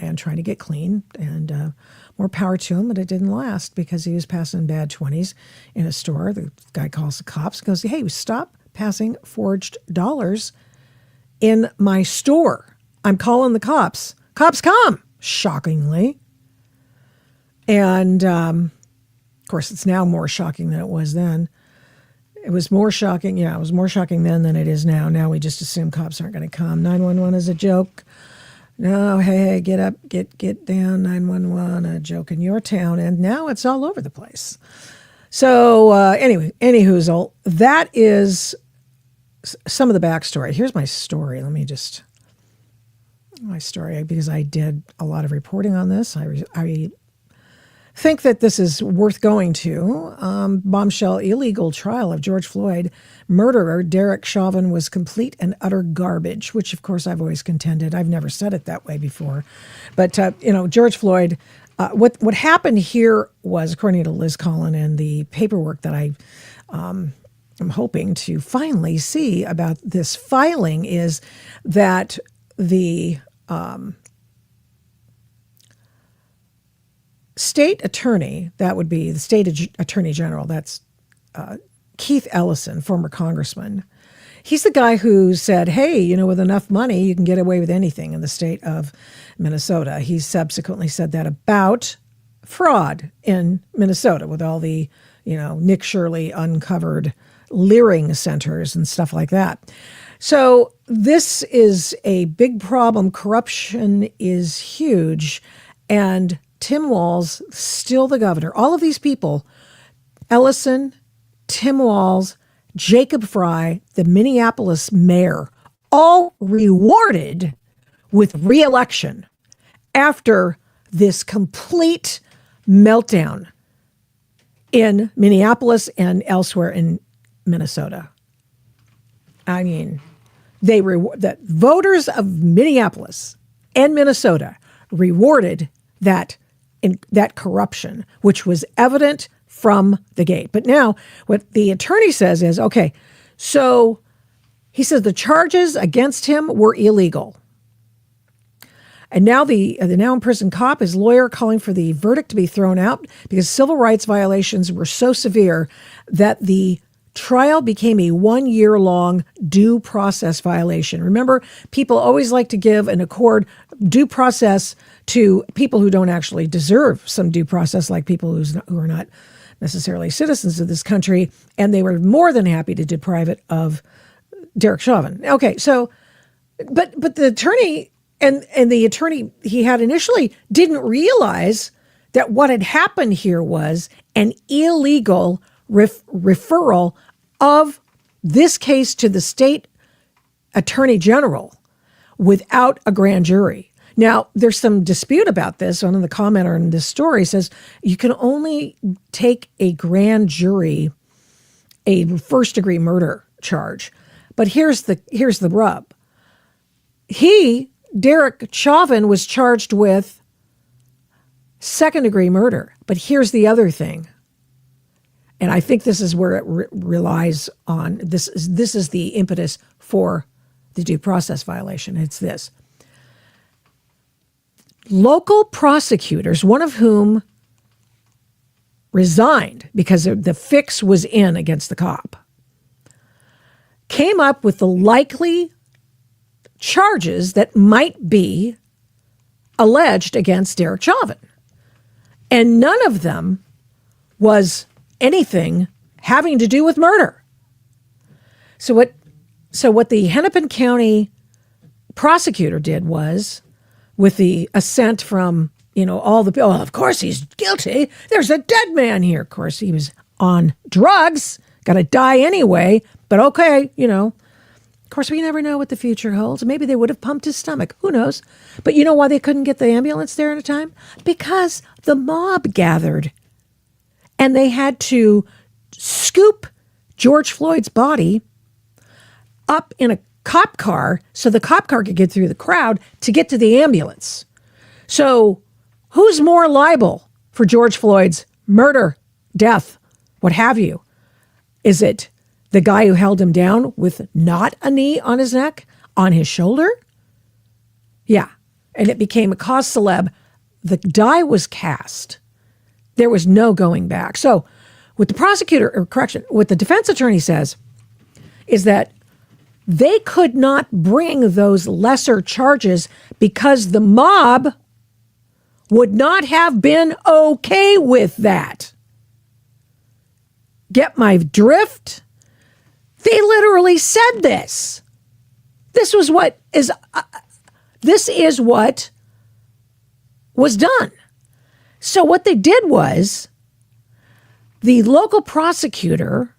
and trying to get clean. And more power to him, but it didn't last because he was passing bad 20s in a store. The guy calls the cops and goes, hey, stop passing forged dollars in my store. I'm calling the cops. Cops come, shockingly. And, of course, it's now more shocking than it was then. It was more shocking. Yeah, it was more shocking then than it is now. Now we just assume cops aren't going to come. 911 is a joke. No, hey, get up, get down, 911, a joke in your town. And now it's all over the place. So, anyway, anyhoozle, that is some of the backstory. Here's my story. My story, because I did a lot of reporting on this. I think that this is worth going to. Bombshell illegal trial of George Floyd murderer Derek Chauvin was complete and utter garbage, which of course I've always contended. I've never said it that way before. But, George Floyd, what happened here was, according to Liz Collin and the paperwork that I'm hoping to finally see about this filing, is that the state attorney, that would be the state attorney general, that's Keith Ellison, former congressman. He's the guy who said, hey, with enough money, you can get away with anything in the state of Minnesota. He subsequently said that about fraud in Minnesota with all the, Nick Shirley uncovered leering centers and stuff like that. So this is a big problem. Corruption is huge. And Tim Walz, still the governor. All of these people, Ellison, Tim Walz, Jacob Fry, the Minneapolis mayor, all rewarded with re-election after this complete meltdown in Minneapolis and elsewhere in Minnesota. I mean, the voters of Minneapolis and Minnesota rewarded that corruption, which was evident from the gate. But now what the attorney says is, okay, so he says the charges against him were illegal. And now the now imprisoned cop, his lawyer, calling for the verdict to be thrown out because civil rights violations were so severe that the trial became a 1-year-long due process violation. Remember, people always like to give and accord due process to people who don't actually deserve some due process, like people who are not necessarily citizens of this country, and they were more than happy to deprive it of Derek Chauvin. Okay, so, but the attorney and the attorney he had initially didn't realize that what had happened here was an illegal referral of this case to the state attorney general without a grand jury. Now, there's some dispute about this. One of the commenter in this story says you can only take a grand jury a first-degree murder charge. But here's the rub. Derek Chauvin was charged with second-degree murder. But here's the other thing. And I think this is where it relies on, this is the impetus for the due process violation. It's this. Local prosecutors, one of whom resigned because the fix was in against the cop, came up with the likely charges that might be alleged against Derek Chauvin. And none of them was anything having to do with murder. So what the Hennepin County prosecutor did was, with the assent from, all the, oh, of course he's guilty. There's a dead man here. Of course, he was on drugs, got to die anyway, but okay, Of course, we never know what the future holds. Maybe they would have pumped his stomach. Who knows? But you know why they couldn't get the ambulance there in a time? Because the mob gathered. And they had to scoop George Floyd's body up in a cop car so the cop car could get through the crowd to get to the ambulance. So who's more liable for George Floyd's murder, death, what have you? Is it the guy who held him down with not a knee on his neck, on his shoulder? Yeah. And it became a cause celeb. The die was cast. There was no going back. So what the defense attorney says is that they could not bring those lesser charges because the mob would not have been okay with that. Get my drift? They literally said this. This is what was done. So what they did was the local prosecutor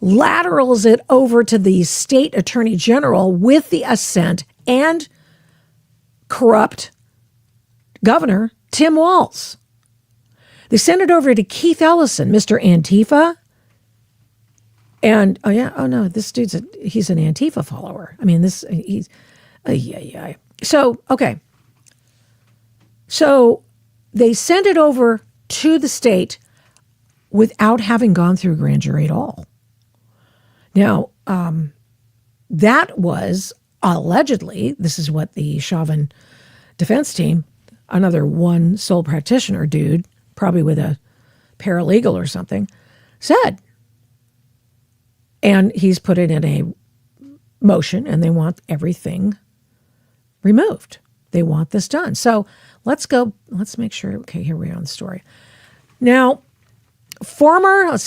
laterals it over to the state attorney general with the assent and corrupt Governor Tim Walz. They sent it over to Keith Ellison, Mr. Antifa. And, this dude's he's an Antifa follower. I mean, So, okay. So they sent it over to the state without having gone through grand jury at all. Now, that was allegedly, this is what the Chauvin defense team, another one sole practitioner dude, probably with a paralegal or something, said. And he's put it in a motion, and they want everything removed. They want this done. So let's make sure. Okay, here we are on the story. Now, I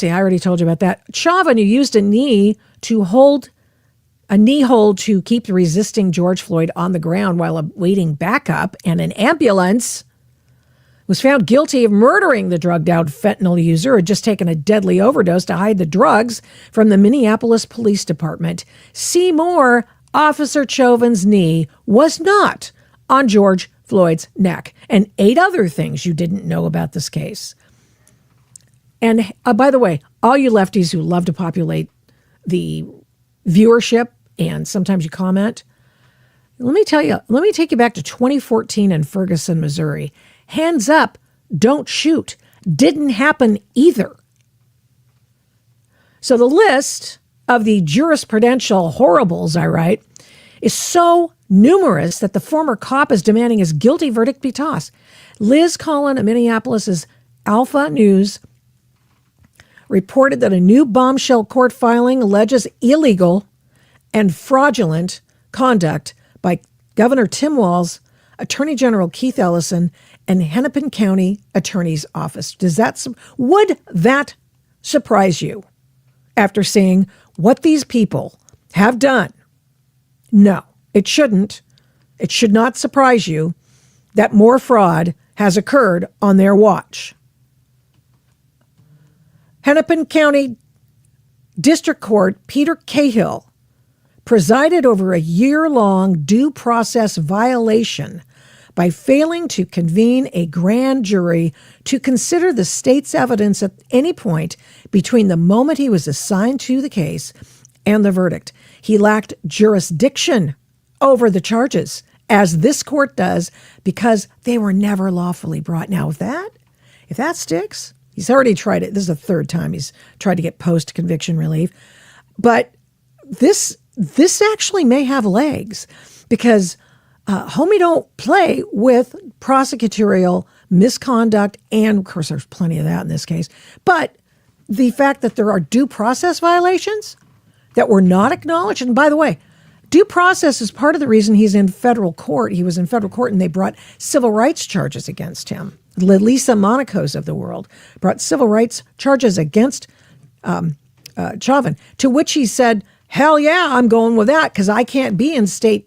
already told you about that. Chauvin, who used a knee hold to keep resisting George Floyd on the ground while awaiting backup and an ambulance, was found guilty of murdering the drugged-out fentanyl user who had just taken a deadly overdose to hide the drugs from the Minneapolis Police Department. See more. Officer Chauvin's knee was not on George Floyd's neck, and 8 other things you didn't know about this case. And by the way, all you lefties who love to populate the viewership and sometimes you comment, let me take you back to 2014 in Ferguson, Missouri. Hands up, don't shoot. Didn't happen either. So the list of the jurisprudential horribles I write is so numerous that the former cop is demanding his guilty verdict be tossed. Liz Collin of Minneapolis's Alpha News reported that a new bombshell court filing alleges illegal and fraudulent conduct by Governor Tim Walz, Attorney General Keith Ellison, and Hennepin County Attorney's Office. Would that surprise you after seeing what these people have done? No, it shouldn't. It should not surprise you that more fraud has occurred on their watch. Hennepin County District Court Peter Cahill presided over a year-long due process violation by failing to convene a grand jury to consider the state's evidence at any point between the moment he was assigned to the case and the verdict. He lacked jurisdiction over the charges as this court does, because they were never lawfully brought. Now, if that sticks, he's already tried it. This is the third time he's tried to get post-conviction relief. But this actually may have legs, because homie don't play with prosecutorial misconduct, and of course there's plenty of that in this case, but the fact that there are due process violations that were not acknowledged. And by the way, due process is part of the reason he's in federal court. He was in federal court and they brought civil rights charges against him. Lisa Monacos of the world brought civil rights charges against Chauvin, to which he said, hell yeah, I'm going with that, because I can't be in state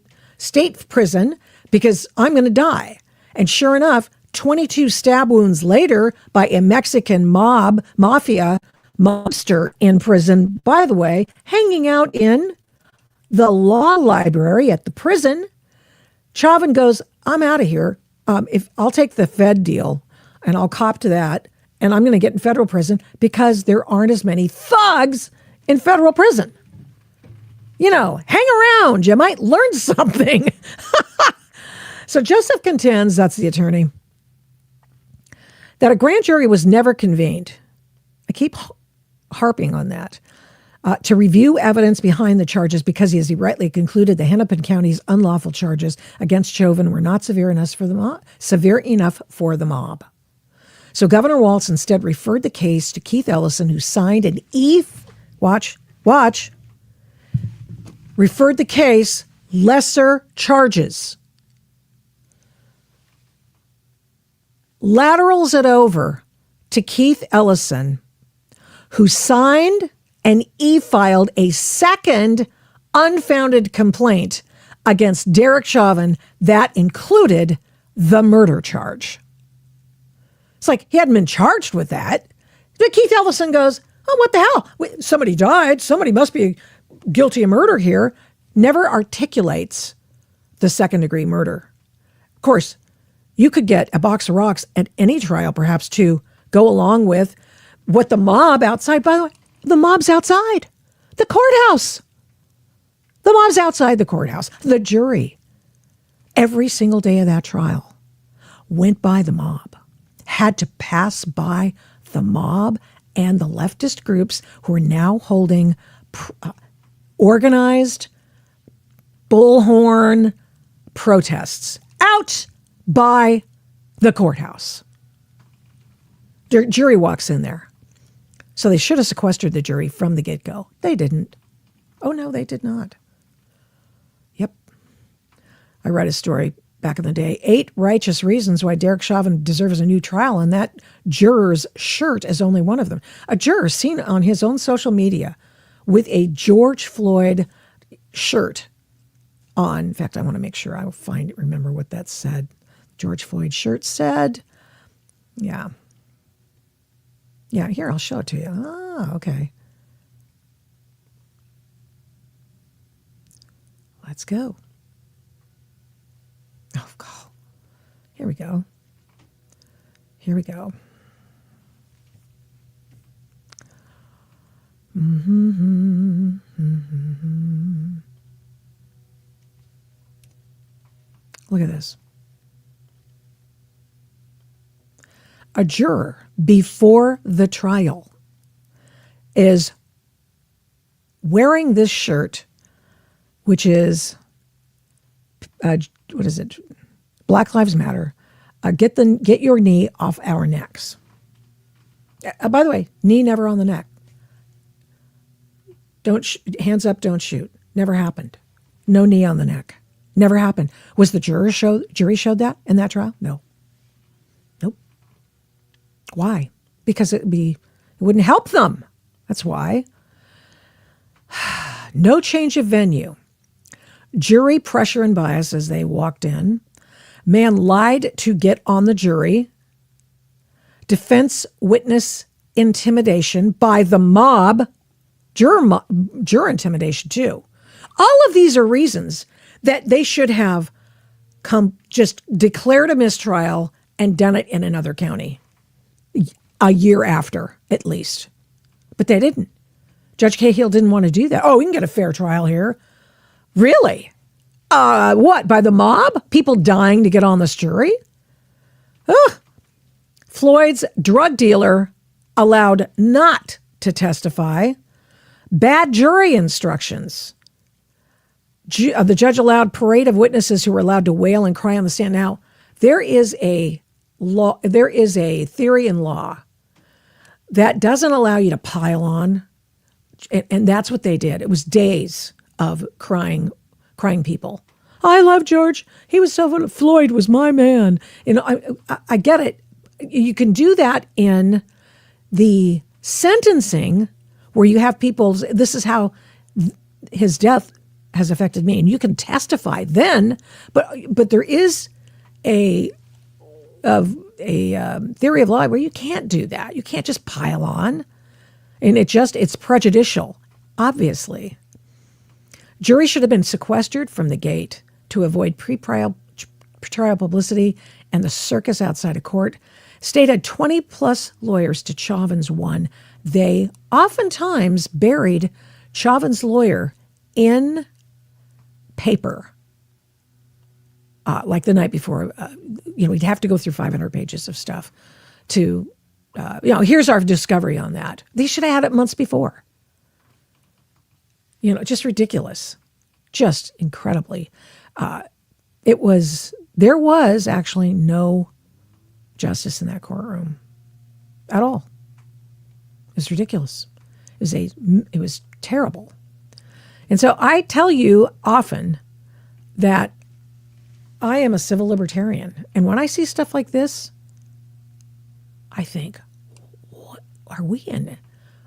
prison because I'm going to die. And sure enough, 22 stab wounds later by a Mexican mafia mobster in prison, by the way, hanging out in the law library at the prison. Chauvin goes, I'm out of here. If I'll take the Fed deal and I'll cop to that, and I'm going to get in federal prison because there aren't as many thugs in federal prison. You know, hang around. You might learn something. So Joseph contends, that's the attorney, that a grand jury was never convened. I keep harping on that. To review evidence behind the charges, because he rightly concluded the Hennepin County's unlawful charges against Chauvin were not severe enough for the mob. So Governor Walz instead referred the case to Keith Ellison, who signed an referred the case lesser charges. Laterals it over to Keith Ellison, who signed and e-filed a second unfounded complaint against Derek Chauvin that included the murder charge. It's like he hadn't been charged with that. But Keith Ellison goes, oh, what the hell? Wait, somebody died. Somebody must be guilty of murder here. Never articulates the second-degree murder. Of course, you could get a box of rocks at any trial, perhaps, to go along with what the mob outside, by the way, the mob's outside the courthouse. The mob's outside the courthouse. The jury, every single day of that trial, went by the mob, had to pass by the mob and the leftist groups who are now holding organized bullhorn protests out by the courthouse. Jury walks in there. So they should have sequestered the jury from the get-go. They didn't. Oh, no, they did not. Yep. I read a story back in the day, 8 righteous reasons why Derek Chauvin deserves a new trial, and that juror's shirt is only one of them. A juror seen on his own social media with a George Floyd shirt on. In fact, I want to make sure I remember what that said. George Floyd shirt said, yeah, here, I'll show it to you. Ah, okay. Let's go. Oh, God. Here we go. Look at this. A juror before the trial is wearing this shirt, which is, what is it? Black Lives Matter. Get your knee off our necks. By the way, knee never on the neck. Hands up, don't shoot. Never happened. No knee on the neck. Never happened. Was the jury showed that in that trial? No. Nope. Why? Because it wouldn't help them. That's why. No change of venue. Jury pressure and bias as they walked in. Man lied to get on the jury. Defense witness intimidation by the mob. Juror intimidation too. All of these are reasons that they should have just declared a mistrial and done it in another county a year after, at least. But they didn't. Judge Cahill didn't want to do that. Oh, we can get a fair trial here. Really? What, by the mob? People dying to get on this jury? Ugh. Floyd's drug dealer allowed not to testify. Bad jury instructions. The judge allowed parade of witnesses who were allowed to wail and cry on the stand. Now, there is a law. There is a theory in law that doesn't allow you to pile on, and that's what they did. It was days of crying people. I love George. He was so fun. Floyd was my man. You know, I get it. You can do that in the sentencing where you have people. This is how his death has affected me, and you can testify then. But there is a theory of law where you can't do that. You can't just pile on, and it's prejudicial, obviously. Jury should have been sequestered from the gate to avoid pre-trial publicity and the circus outside of court. State had 20 plus lawyers to Chauvin's one. They oftentimes buried Chauvin's lawyer in paper. Like the night before, we'd have to go through 500 pages of stuff to, here's our discovery on that. They should have had it months before. Just ridiculous, just incredibly. There was actually no justice in that courtroom at all. It was ridiculous. It was terrible. And so I tell you often that I am a civil libertarian. And when I see stuff like this, I think, what are we in?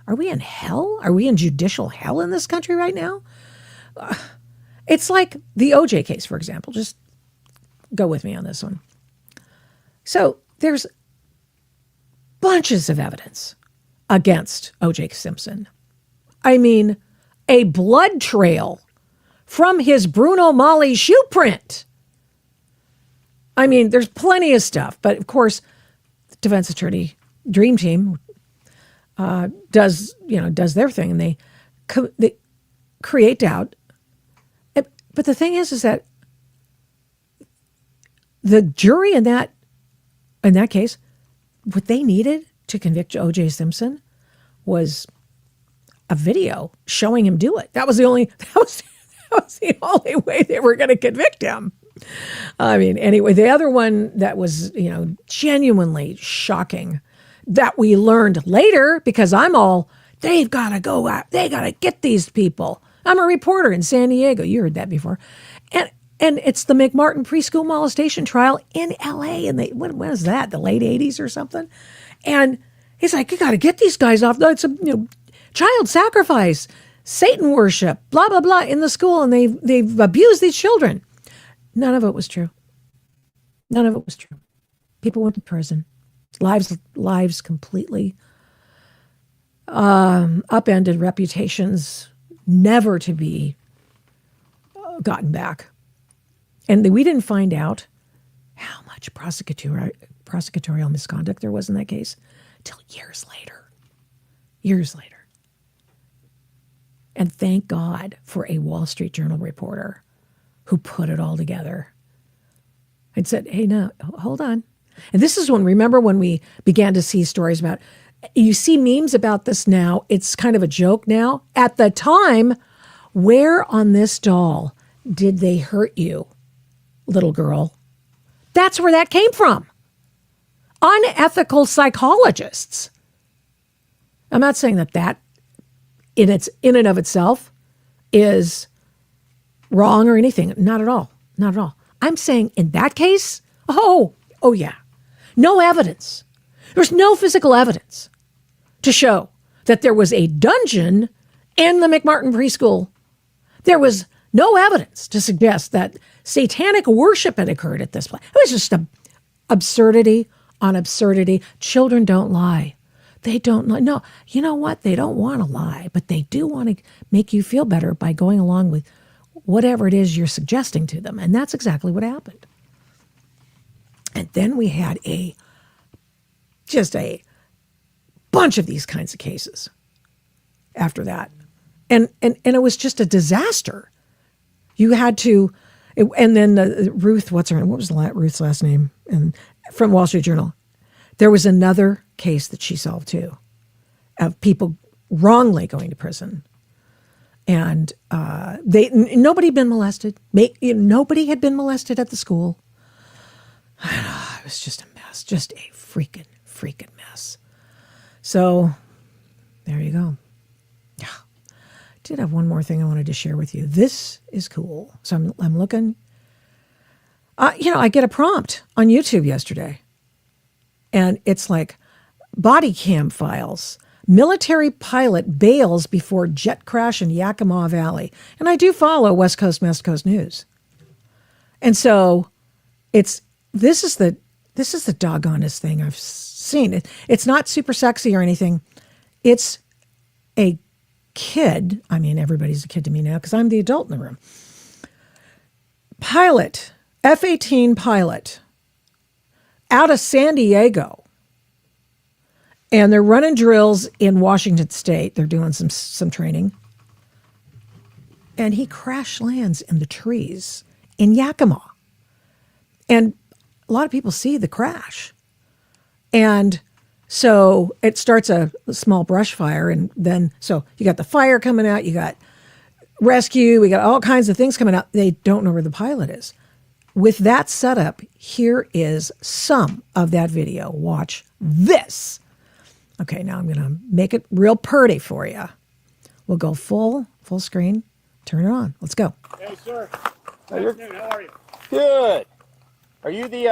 Are we in hell? Are we in judicial hell in this country right now? It's like the OJ case, for example. Just go with me on this one. So there's bunches of evidence against OJ Simpson. I mean, a blood trail from his Bruno Mali shoe print. I mean, there's plenty of stuff. But of course, the defense attorney dream team does their thing, and they create doubt. But the thing is that the jury in that case, what they needed to convict O.J. Simpson was a video showing him do it. That was the only way they were going to convict him. I mean, anyway, the other one that was, genuinely shocking that we learned later, because they've got to go out. They got to get these people. I'm a reporter in San Diego. You heard that before. And it's the McMartin preschool molestation trial in L.A. And when was that? The late 80s or something? And he's like, you got to get these guys off. It's child sacrifice, Satan worship, blah, blah, blah in the school. And they've abused these children. None of it was true. None of it was true. People went to prison. Lives completely upended, reputations never to be gotten back. And we didn't find out how much prosecutorial misconduct there was in that case till years later. Years later. And thank God for a Wall Street Journal reporter who put it all together and said, hey, no, hold on. And this is remember when we began to see stories about, you see memes about this now, it's kind of a joke now. At the time, where on this doll did they hurt you, little girl? That's where that came from. Unethical psychologists. I'm not saying that in and of itself is wrong or anything. Not at all. Not at all. I'm saying in that case, oh yeah. No evidence. There's no physical evidence to show that there was a dungeon in the McMartin preschool. There was no evidence to suggest that satanic worship had occurred at this place. It was just absurdity on absurdity. Children don't lie. They don't lie. No, you know what? They don't want to lie, but they do want to make you feel better by going along with whatever it is you're suggesting to them. And that's exactly what happened. And then we had just a bunch of these kinds of cases after that. And it was just a disaster. You had to, And then Ruth, what was Ruth's last name? And from Wall Street Journal, there was another case that she solved too, of people wrongly going to prison, and nobody had been molested. Nobody had been molested at the school. It was just a mess, just a freaking mess. So there you go. Yeah. Did have one more thing I wanted to share with you. This is cool. So I'm looking. I get a prompt on YouTube yesterday, and it's like body cam files. Military pilot bails before jet crash in Yakima Valley. And I do follow West Coast News. And so this is the doggonest thing I've seen. It's not super sexy or anything. It's a kid. I mean, everybody's a kid to me now because I'm the adult in the room. Pilot, F-18 pilot, out of San Diego. And they're running drills in Washington State. They're doing some training. And he crash lands in the trees in Yakima. And a lot of people see the crash. And so it starts a small brush fire. And then, so you got the fire coming out. You got rescue. We got all kinds of things coming out. They don't know where the pilot is. With that setup, here is some of that video. Watch this. Okay, now I'm going to make it real pretty for you. We'll go full screen. Turn it on. Let's go. Hey, sir. Good afternoon. How are you? Good. Are you the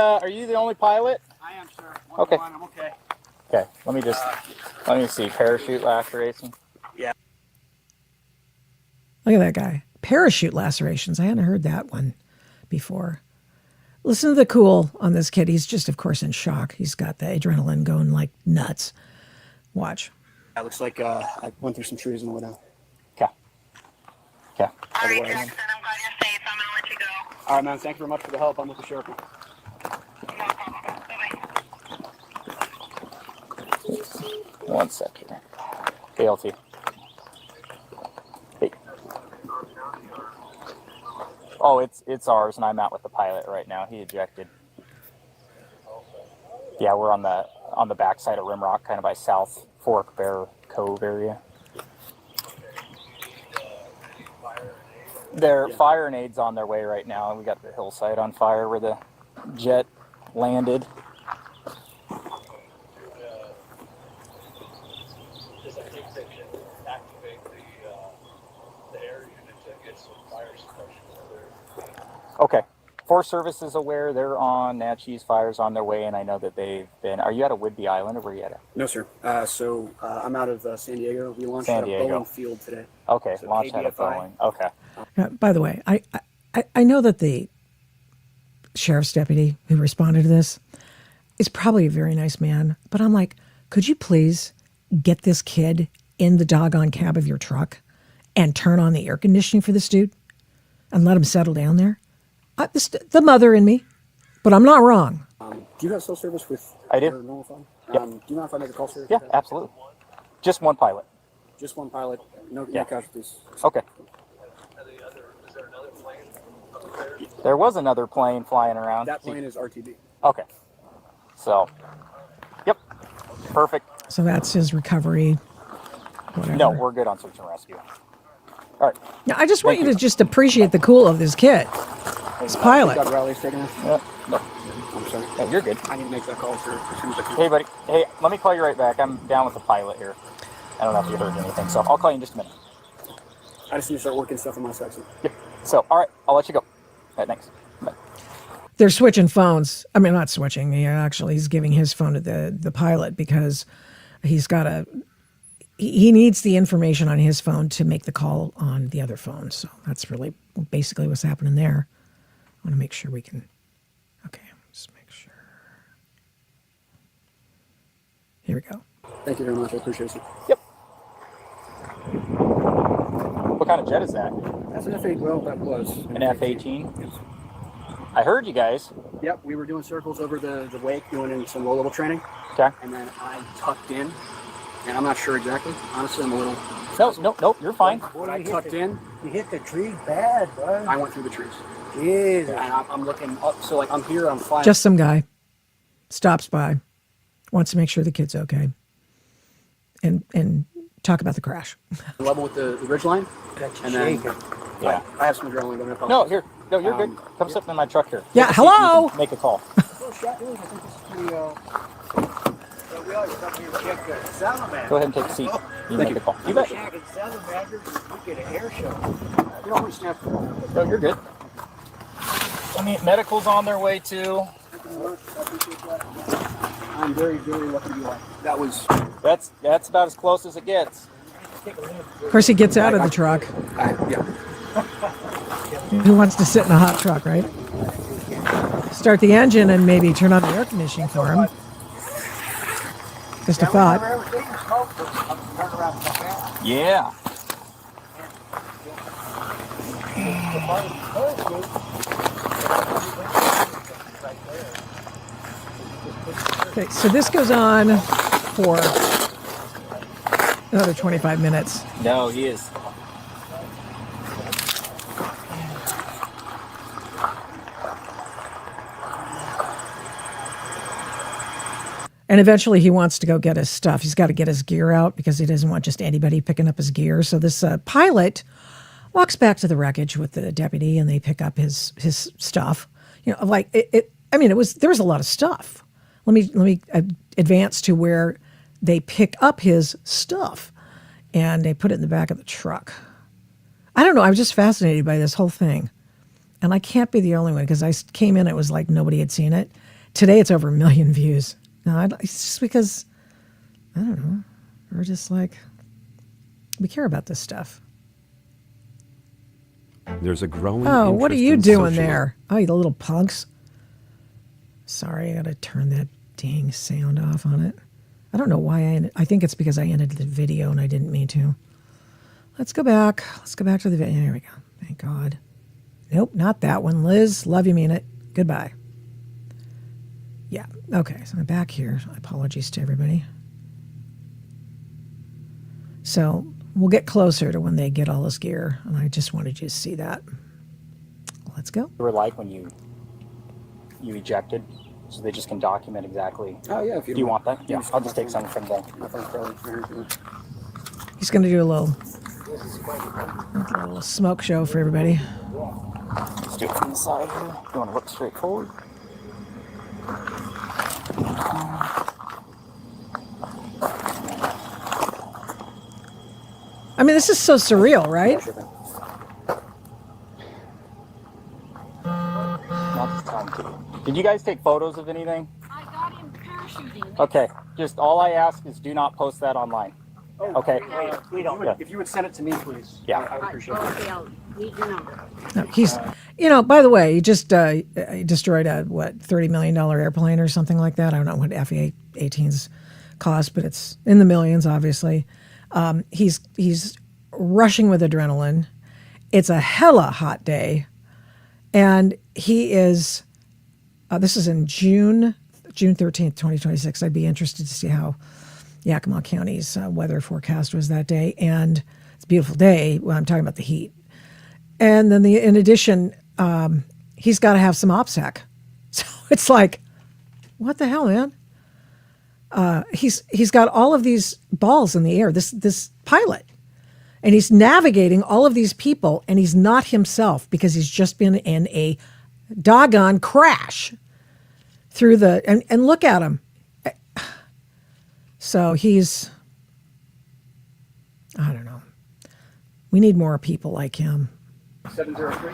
only pilot? I am, sir. Okay. I'm okay. Okay. Let me see. Parachute laceration. Yeah. Look at that guy. Parachute lacerations. I hadn't heard that one before. Listen to the cool on this kid. He's just, of course, in shock. He's got the adrenaline going like nuts. Watch. It looks like I went through some trees and went out. Okay. Okay. All right, Jackson, I'm glad you're safe. I'm going to let you go. All right, man. Thank you very much for the help. I'm with the sheriff. No problem. Bye-bye. 1 second. ALT. Hey. Oh, it's ours, and I'm out with the pilot right now. He ejected. Yeah, we're on the backside of Rimrock, kind of by South Fork Bear Cove area. Their fire and aid's on their way right now. We got the hillside on fire where the jet landed. Because I think they should activate the air unit to get some fire suppression over there. Okay. Forest Service is aware. They're on Natchez. Fire's on their way, and I know that they've been. Are you at a Whidbey Island, or where are you at? No, sir. I'm out of San Diego. We launched San at Diego. Boeing Field today. Okay, So launched out of ABFI. Boeing. Okay. By the way, I know that the sheriff's deputy who responded to this is probably a very nice man, but I'm like, could you please get this kid in the doggone cab of your truck and turn on the air conditioning for this dude and let him settle down there? The mother in me, but I'm not wrong. Do you have cell service with I do. your normal phone? Yep. Do you mind if I make a call, sir? Yeah, absolutely. Just one pilot. Just one pilot. No Yeah. casualties. Okay. Is there another plane up there? There was another plane flying around. That plane is RTB. Okay. So, yep. Perfect. So that's his recovery. Whatever. No, we're good on search and rescue. All right. Now, I just want Thank you you. to just appreciate the cool of this kid. This pilot. Got Riley's taking us. No, I'm sorry. no, you're good. I need to make that call, sir, as soon as I can. Hey, buddy. Hey, let me call you right back. I'm down with the pilot here. I don't know if you heard anything, so I'll call you in just a minute. I just need to start working stuff on my section. Yep. So, all right, I'll let you go. All right, thanks. Bye. They're switching phones. I mean, not switching. He's giving his phone to the pilot because he needs the information on his phone to make the call on the other phone. So that's really basically what's happening there. I want to make sure we can. Okay, just make sure. Here we go. Thank you very much. I appreciate it. Yep. What kind of jet is that? That's an F-8. Well, that was An F-18? Yes. I heard you guys. Yep, we were doing circles over the wake, doing in some low-level training, Okay. and then I tucked in, and I'm not sure exactly. Honestly, I'm a little... No, you're fine. But I tucked in. You hit the tree bad, bud. I went through the trees. is. And I'm looking up. So like I'm here. I'm flying. Just some guy stops by, wants to make sure the kid's okay, and talk about the crash. level with the ridge line. And then Yeah. I have some adrenaline going up. No, here. No, you're good. Come sit in my truck here. Yeah, Take a seat and you hello? can Make a call. Go ahead and take a seat. You make a call. You bet. No, you're good. I mean, medical's on their way too. I'm very, very lucky to be alive. That was. That's about as close as it gets. Of course, he gets out of the truck. Yeah. Who wants to sit in a hot truck, right? Start the engine and maybe turn on the air conditioning for him. Just a thought. Yeah. Okay, so this goes on for another 25 minutes. No, he is. And eventually he wants to go get his stuff. He's got to get his gear out because he doesn't want just anybody picking up his gear. So this pilot walks back to the wreckage with the deputy and they pick up his stuff. You know, like there was a lot of stuff. Let me advance to where they pick up his stuff and they put it in the back of the truck. I don't know. I was just fascinated by this whole thing. And I can't be the only one because I came in, it was like nobody had seen it. Today it's over 1 million views. No, it's just because, I don't know, we're just like, we care about this stuff. There's a growing Oh, what are interest you in doing social- there? Oh, you little punks. Sorry, I got to turn that dang sound off on it. I don't know why I think it's because I ended the video and I didn't mean to. Let's go back. Let's go back to the video. There we go. Thank God. Nope, not that one. Liz, love you, mean it. Goodbye. Yeah, okay, so I'm back here. Apologies to everybody. So we'll get closer to when they get all this gear, and I just wanted you to see that. Let's go. They were like when you ejected, so they just can document exactly. Oh yeah. If Do you want that? Yeah, I'll just take some from them. He's going to do a little smoke show for everybody. Let's do it from the side here. You want to look straight forward? I mean, this is so surreal, right? Did you guys take photos of anything? I got him parachuting. Okay, just all I ask is do not post that online. Okay. We don't. Yeah. If you would send it to me, please. Yeah. I would appreciate it. Okay, I'll need your number. No, he's, by the way, he just destroyed a, $30 million airplane or something like that. I don't know what F-18s cost, but it's in the millions, obviously. He's rushing with adrenaline. It's a hella hot day. And he is, this is in June 13th, 2026. I'd be interested to see how Yakima County's weather forecast was that day. And it's a beautiful day. Well, I'm talking about the heat. And then in addition, he's got to have some OPSEC. So it's like, what the hell, man? He's got all of these balls in the air, this pilot. And he's navigating all of these people, and he's not himself because he's just been in a doggone crash through and look at him. So he's, I don't know. We need more people like him. 703.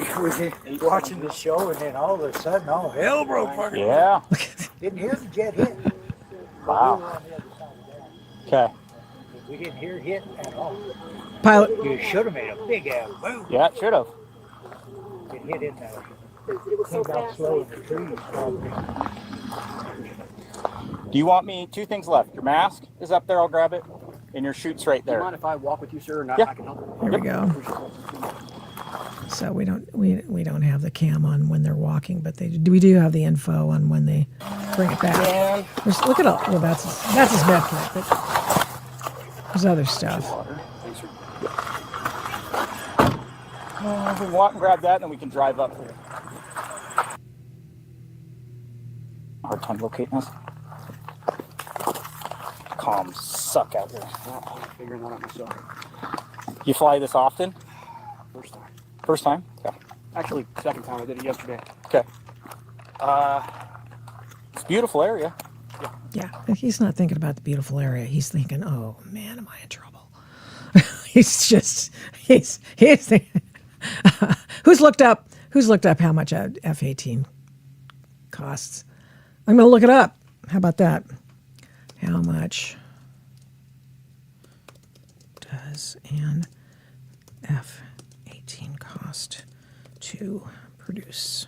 He was watching the show, and then all of a sudden, all hell broke loose. Yeah. Didn't hear the jet hit. Wow. Okay. We didn't hear it hit at all. Pilot. You should have made a big ass boom. Yeah, it should have. It hit in there. Came out slow in the trees, probably. Do you want me, 2 things left. Your mask is up there, I'll grab it. And your chute's right Do you there. mind if I walk with you, sir? And Yeah. I can help. Here we go. So we don't have the cam on when they're walking, but we do have the info on when they bring it back. Yeah. Look at all. Well, that's his med kit, but there's other stuff. Thanks, sir. We can walk and grab that, and then we can drive up here. Hard time locating us. Comms suck out here. I'm figuring that out myself. You fly this often? First time. First time? Yeah. Actually, second time. I did it yesterday. Okay. It's a beautiful area. Yeah, he's not thinking about the beautiful area. He's thinking, oh man, am I in trouble? he's thinking, who's looked up how much a F-18 costs? I'm going to look it up. How about that? How much does an F-18 cost to produce?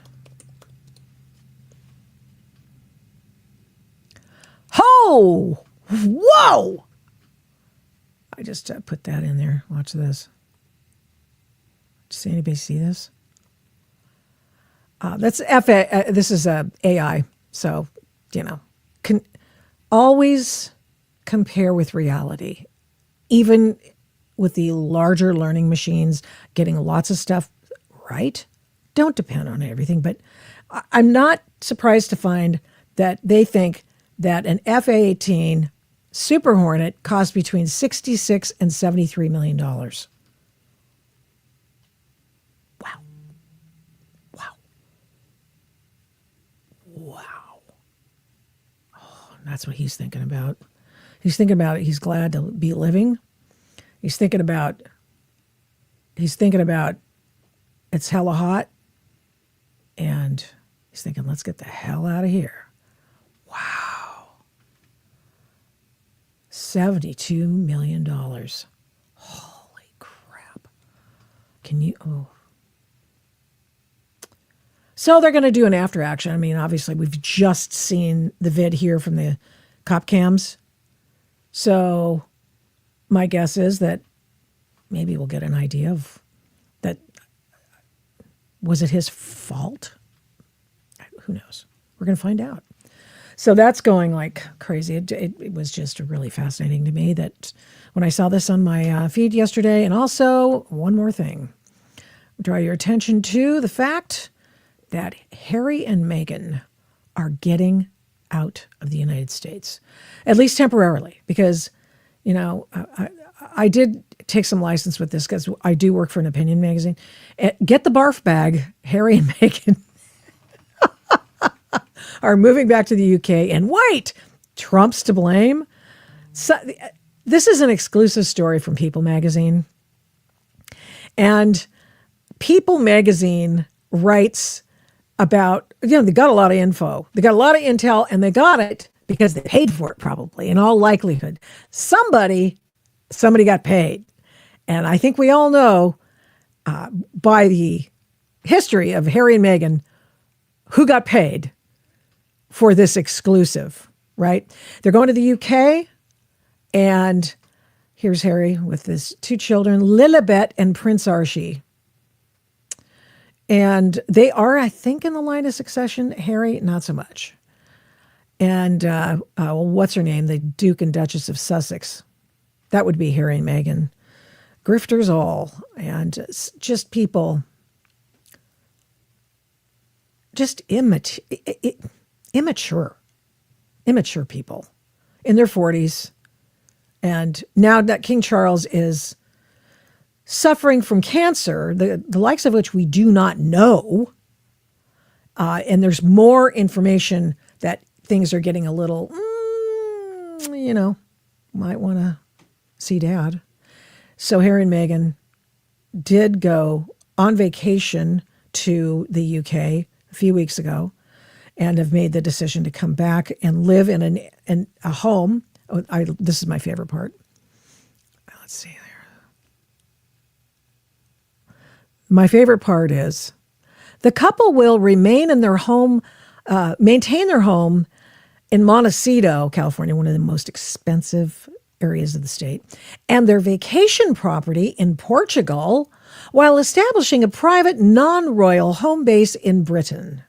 Oh, whoa! I just put that in there. Watch this. Does anybody see this? That's this is AI. So, can always compare with reality. Even with the larger learning machines, getting lots of stuff right. Don't depend on everything. But I'm not surprised to find that they think that an F-18 Super Hornet costs between $66 and $73 million. Wow. Wow. Wow. Oh, that's what he's thinking about. He's thinking about it. He's glad to be living. He's thinking about it's hella hot. And he's thinking, let's get the hell out of here. Wow. $72 million. Holy crap. So they're going to do an after action. I mean, obviously, we've just seen the vid here from the cop cams. So my guess is that maybe we'll get an idea of that. Was it his fault? Who knows? We're going to find out. So that's going like crazy. It was just really fascinating to me that when I saw this on my feed yesterday. And also, one more thing. Draw your attention to the fact that Harry and Meghan are getting out of the United States, at least temporarily, because, I did take some license with this because I do work for an opinion magazine. Get the barf bag. Harry and Meghan are moving back to the UK, and wait, Trump's to blame. So, this is an exclusive story from People magazine. And People magazine writes about, they got a lot of info. They got a lot of intel, and they got it because they paid for it, probably, in all likelihood. Somebody got paid. And I think we all know by the history of Harry and Meghan who got paid for this exclusive, right? They're going to the UK, and here's Harry with his two children, Lilibet and Prince Archie. And they are, I think, in the line of succession. Harry, not so much. And what's her name? The Duke and Duchess of Sussex. That would be Harry and Meghan. Grifters all. And just people, just immature people in their 40s. And now that King Charles is suffering from cancer, the likes of which we do not know, and there's more information that things are getting a little, might want to see Dad. So Harry and Meghan did go on vacation to the UK a few weeks ago, and have made the decision to come back and live in a home. This is my favorite part. Let's see there. My favorite part is the couple will remain in their home, maintain their home in Montecito, California, one of the most expensive areas of the state, and their vacation property in Portugal, while establishing a private non-royal home base in Britain.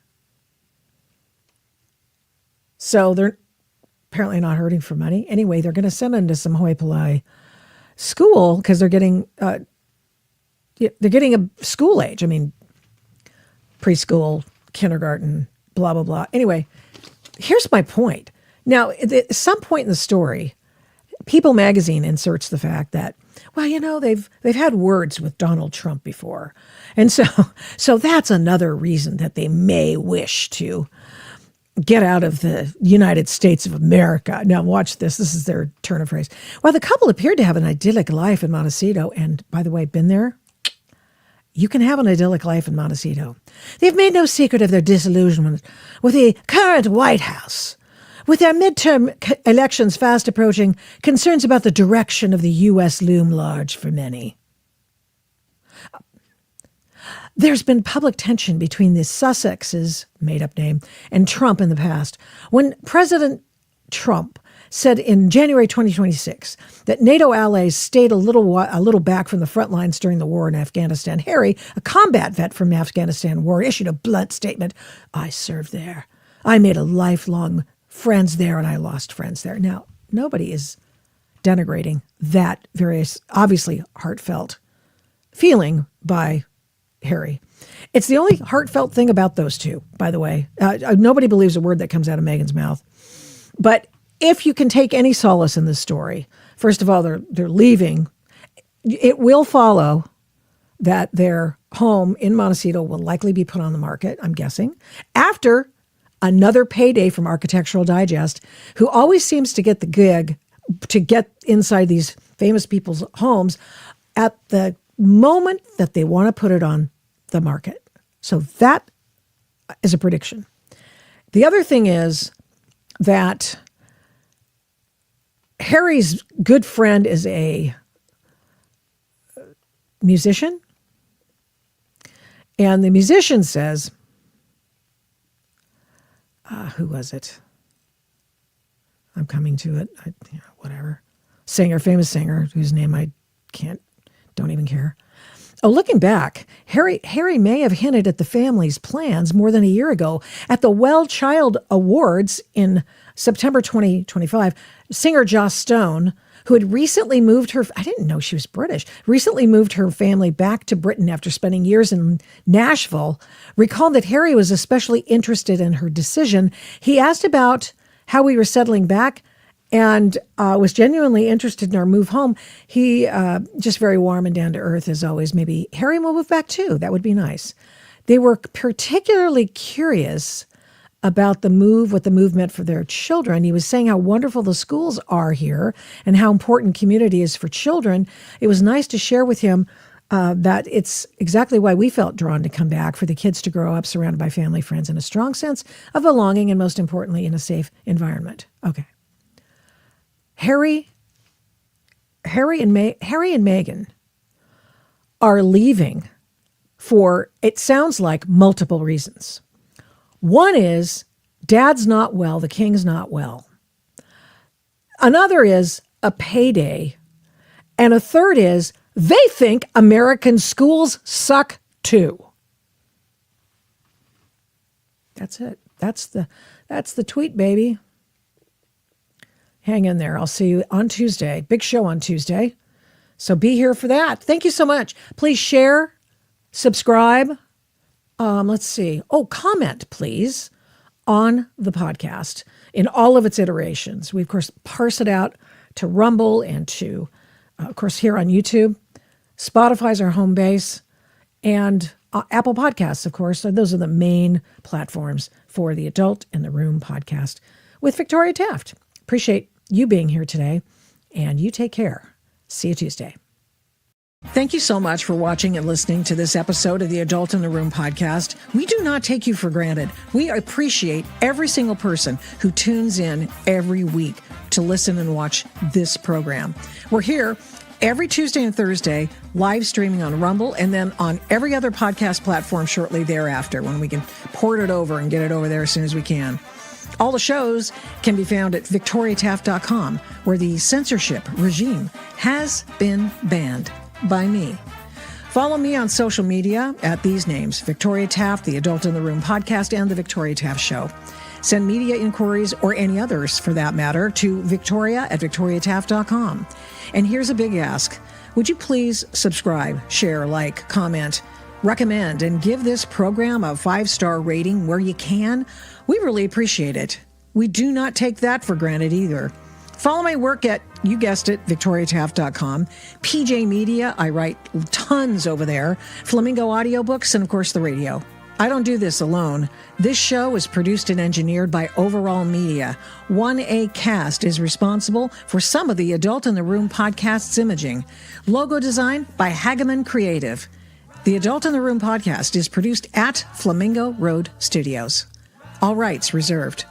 So they're apparently not hurting for money. Anyway, they're going to send them to some hoi polloi school because they're getting they're getting a school age. I mean, preschool, kindergarten, blah, blah, blah. Anyway, here's my point. Now, at some point in the story, People magazine inserts the fact that, well, they've had words with Donald Trump before. And so that's another reason that they may wish to get out of the United States of America. Now, watch this. This is their turn of phrase. Well, the couple appeared to have an idyllic life in Montecito. And by the way, been there? You can have an idyllic life in Montecito. They've made no secret of their disillusionment with the current White House. With their midterm elections fast approaching, concerns about the direction of the U.S. loom large for many. There's been public tension between the Sussexes, made-up name, and Trump in the past. When President Trump said in January 2026 that NATO allies stayed a little back from the front lines during the war in Afghanistan, Harry, a combat vet from the Afghanistan war, issued a blunt statement. I served there. I made a lifelong friends there, and I lost friends there. Now, nobody is denigrating that very obviously heartfelt feeling by Harry. It's the only heartfelt thing about those two, by the way. Nobody believes a word that comes out of Meghan's mouth. But if you can take any solace in this story, first of all, they're leaving. It will follow that their home in Montecito will likely be put on the market, I'm guessing, after another payday from Architectural Digest, who always seems to get the gig to get inside these famous people's homes at the moment that they want to put it on the market. So that is a prediction. The other thing is that Harry's good friend is a musician. And the musician says, who was it? I'm coming to it. Whatever. Famous singer, whose name I don't even care. Oh, looking back, Harry may have hinted at the family's plans more than a year ago. At the Well Child Awards in September 2025, singer Joss Stone, who had recently moved I didn't know she was British, recently moved her family back to Britain after spending years in Nashville, recalled that Harry was especially interested in her decision. He asked about how we were settling back and was genuinely interested in our move home. He just very warm and down to earth as always. Maybe Harry will move back too. That would be nice. They were particularly curious about the what the move meant for their children. He was saying how wonderful the schools are here and how important community is for children. It was nice to share with him that it's exactly why we felt drawn to come back, for the kids to grow up surrounded by family, friends, and a strong sense of belonging, and most importantly, in a safe environment. Okay. Harry and Meghan are leaving for, it sounds like, multiple reasons. One is dad's not well, the king's not well. Another is a payday. And a third is they think American schools suck too. That's it. That's the tweet, baby. Hang in there. I'll see you on Tuesday. Big show on Tuesday. So be here for that. Thank you so much. Please share, subscribe. Let's see. Oh, comment, please, on the podcast in all of its iterations. We, of course, parse it out to Rumble and to, of course, here on YouTube. Spotify's our home base. And Apple Podcasts, of course. So those are the main platforms for the Adult in the Room podcast with Victoria Taft. Appreciate you being here today. And you take care. See you Tuesday. Thank you so much for watching and listening to this episode of the Adult in the Room podcast. We do not take you for granted. We appreciate every single person who tunes in every week to listen and watch this program. We're here every Tuesday and Thursday, live streaming on Rumble, and then on every other podcast platform shortly thereafter, when we can port it over and get it over there as soon as we can. All the shows can be found at victoriataft.com, where the censorship regime has been banned by me. Follow me on social media at these names: Victoria Taft, the Adult in the Room podcast, and the Victoria Taft Show. Send media inquiries, or any others for that matter, to victoria@victoriataft.com. And here's a big ask. Would you please subscribe, share, like, comment, recommend, and give this program a 5-star rating where you can? We really appreciate it. We do not take that for granted either. Follow my work at, you guessed it, victoriataft.com. PJ Media, I write tons over there. Flamingo Audiobooks, and of course the radio. I don't do this alone. This show is produced and engineered by Overall Media. 1A Cast is responsible for some of the Adult in the Room podcast's imaging. Logo design by Hageman Creative. The Adult in the Room podcast is produced at Flamingo Road Studios. All rights reserved.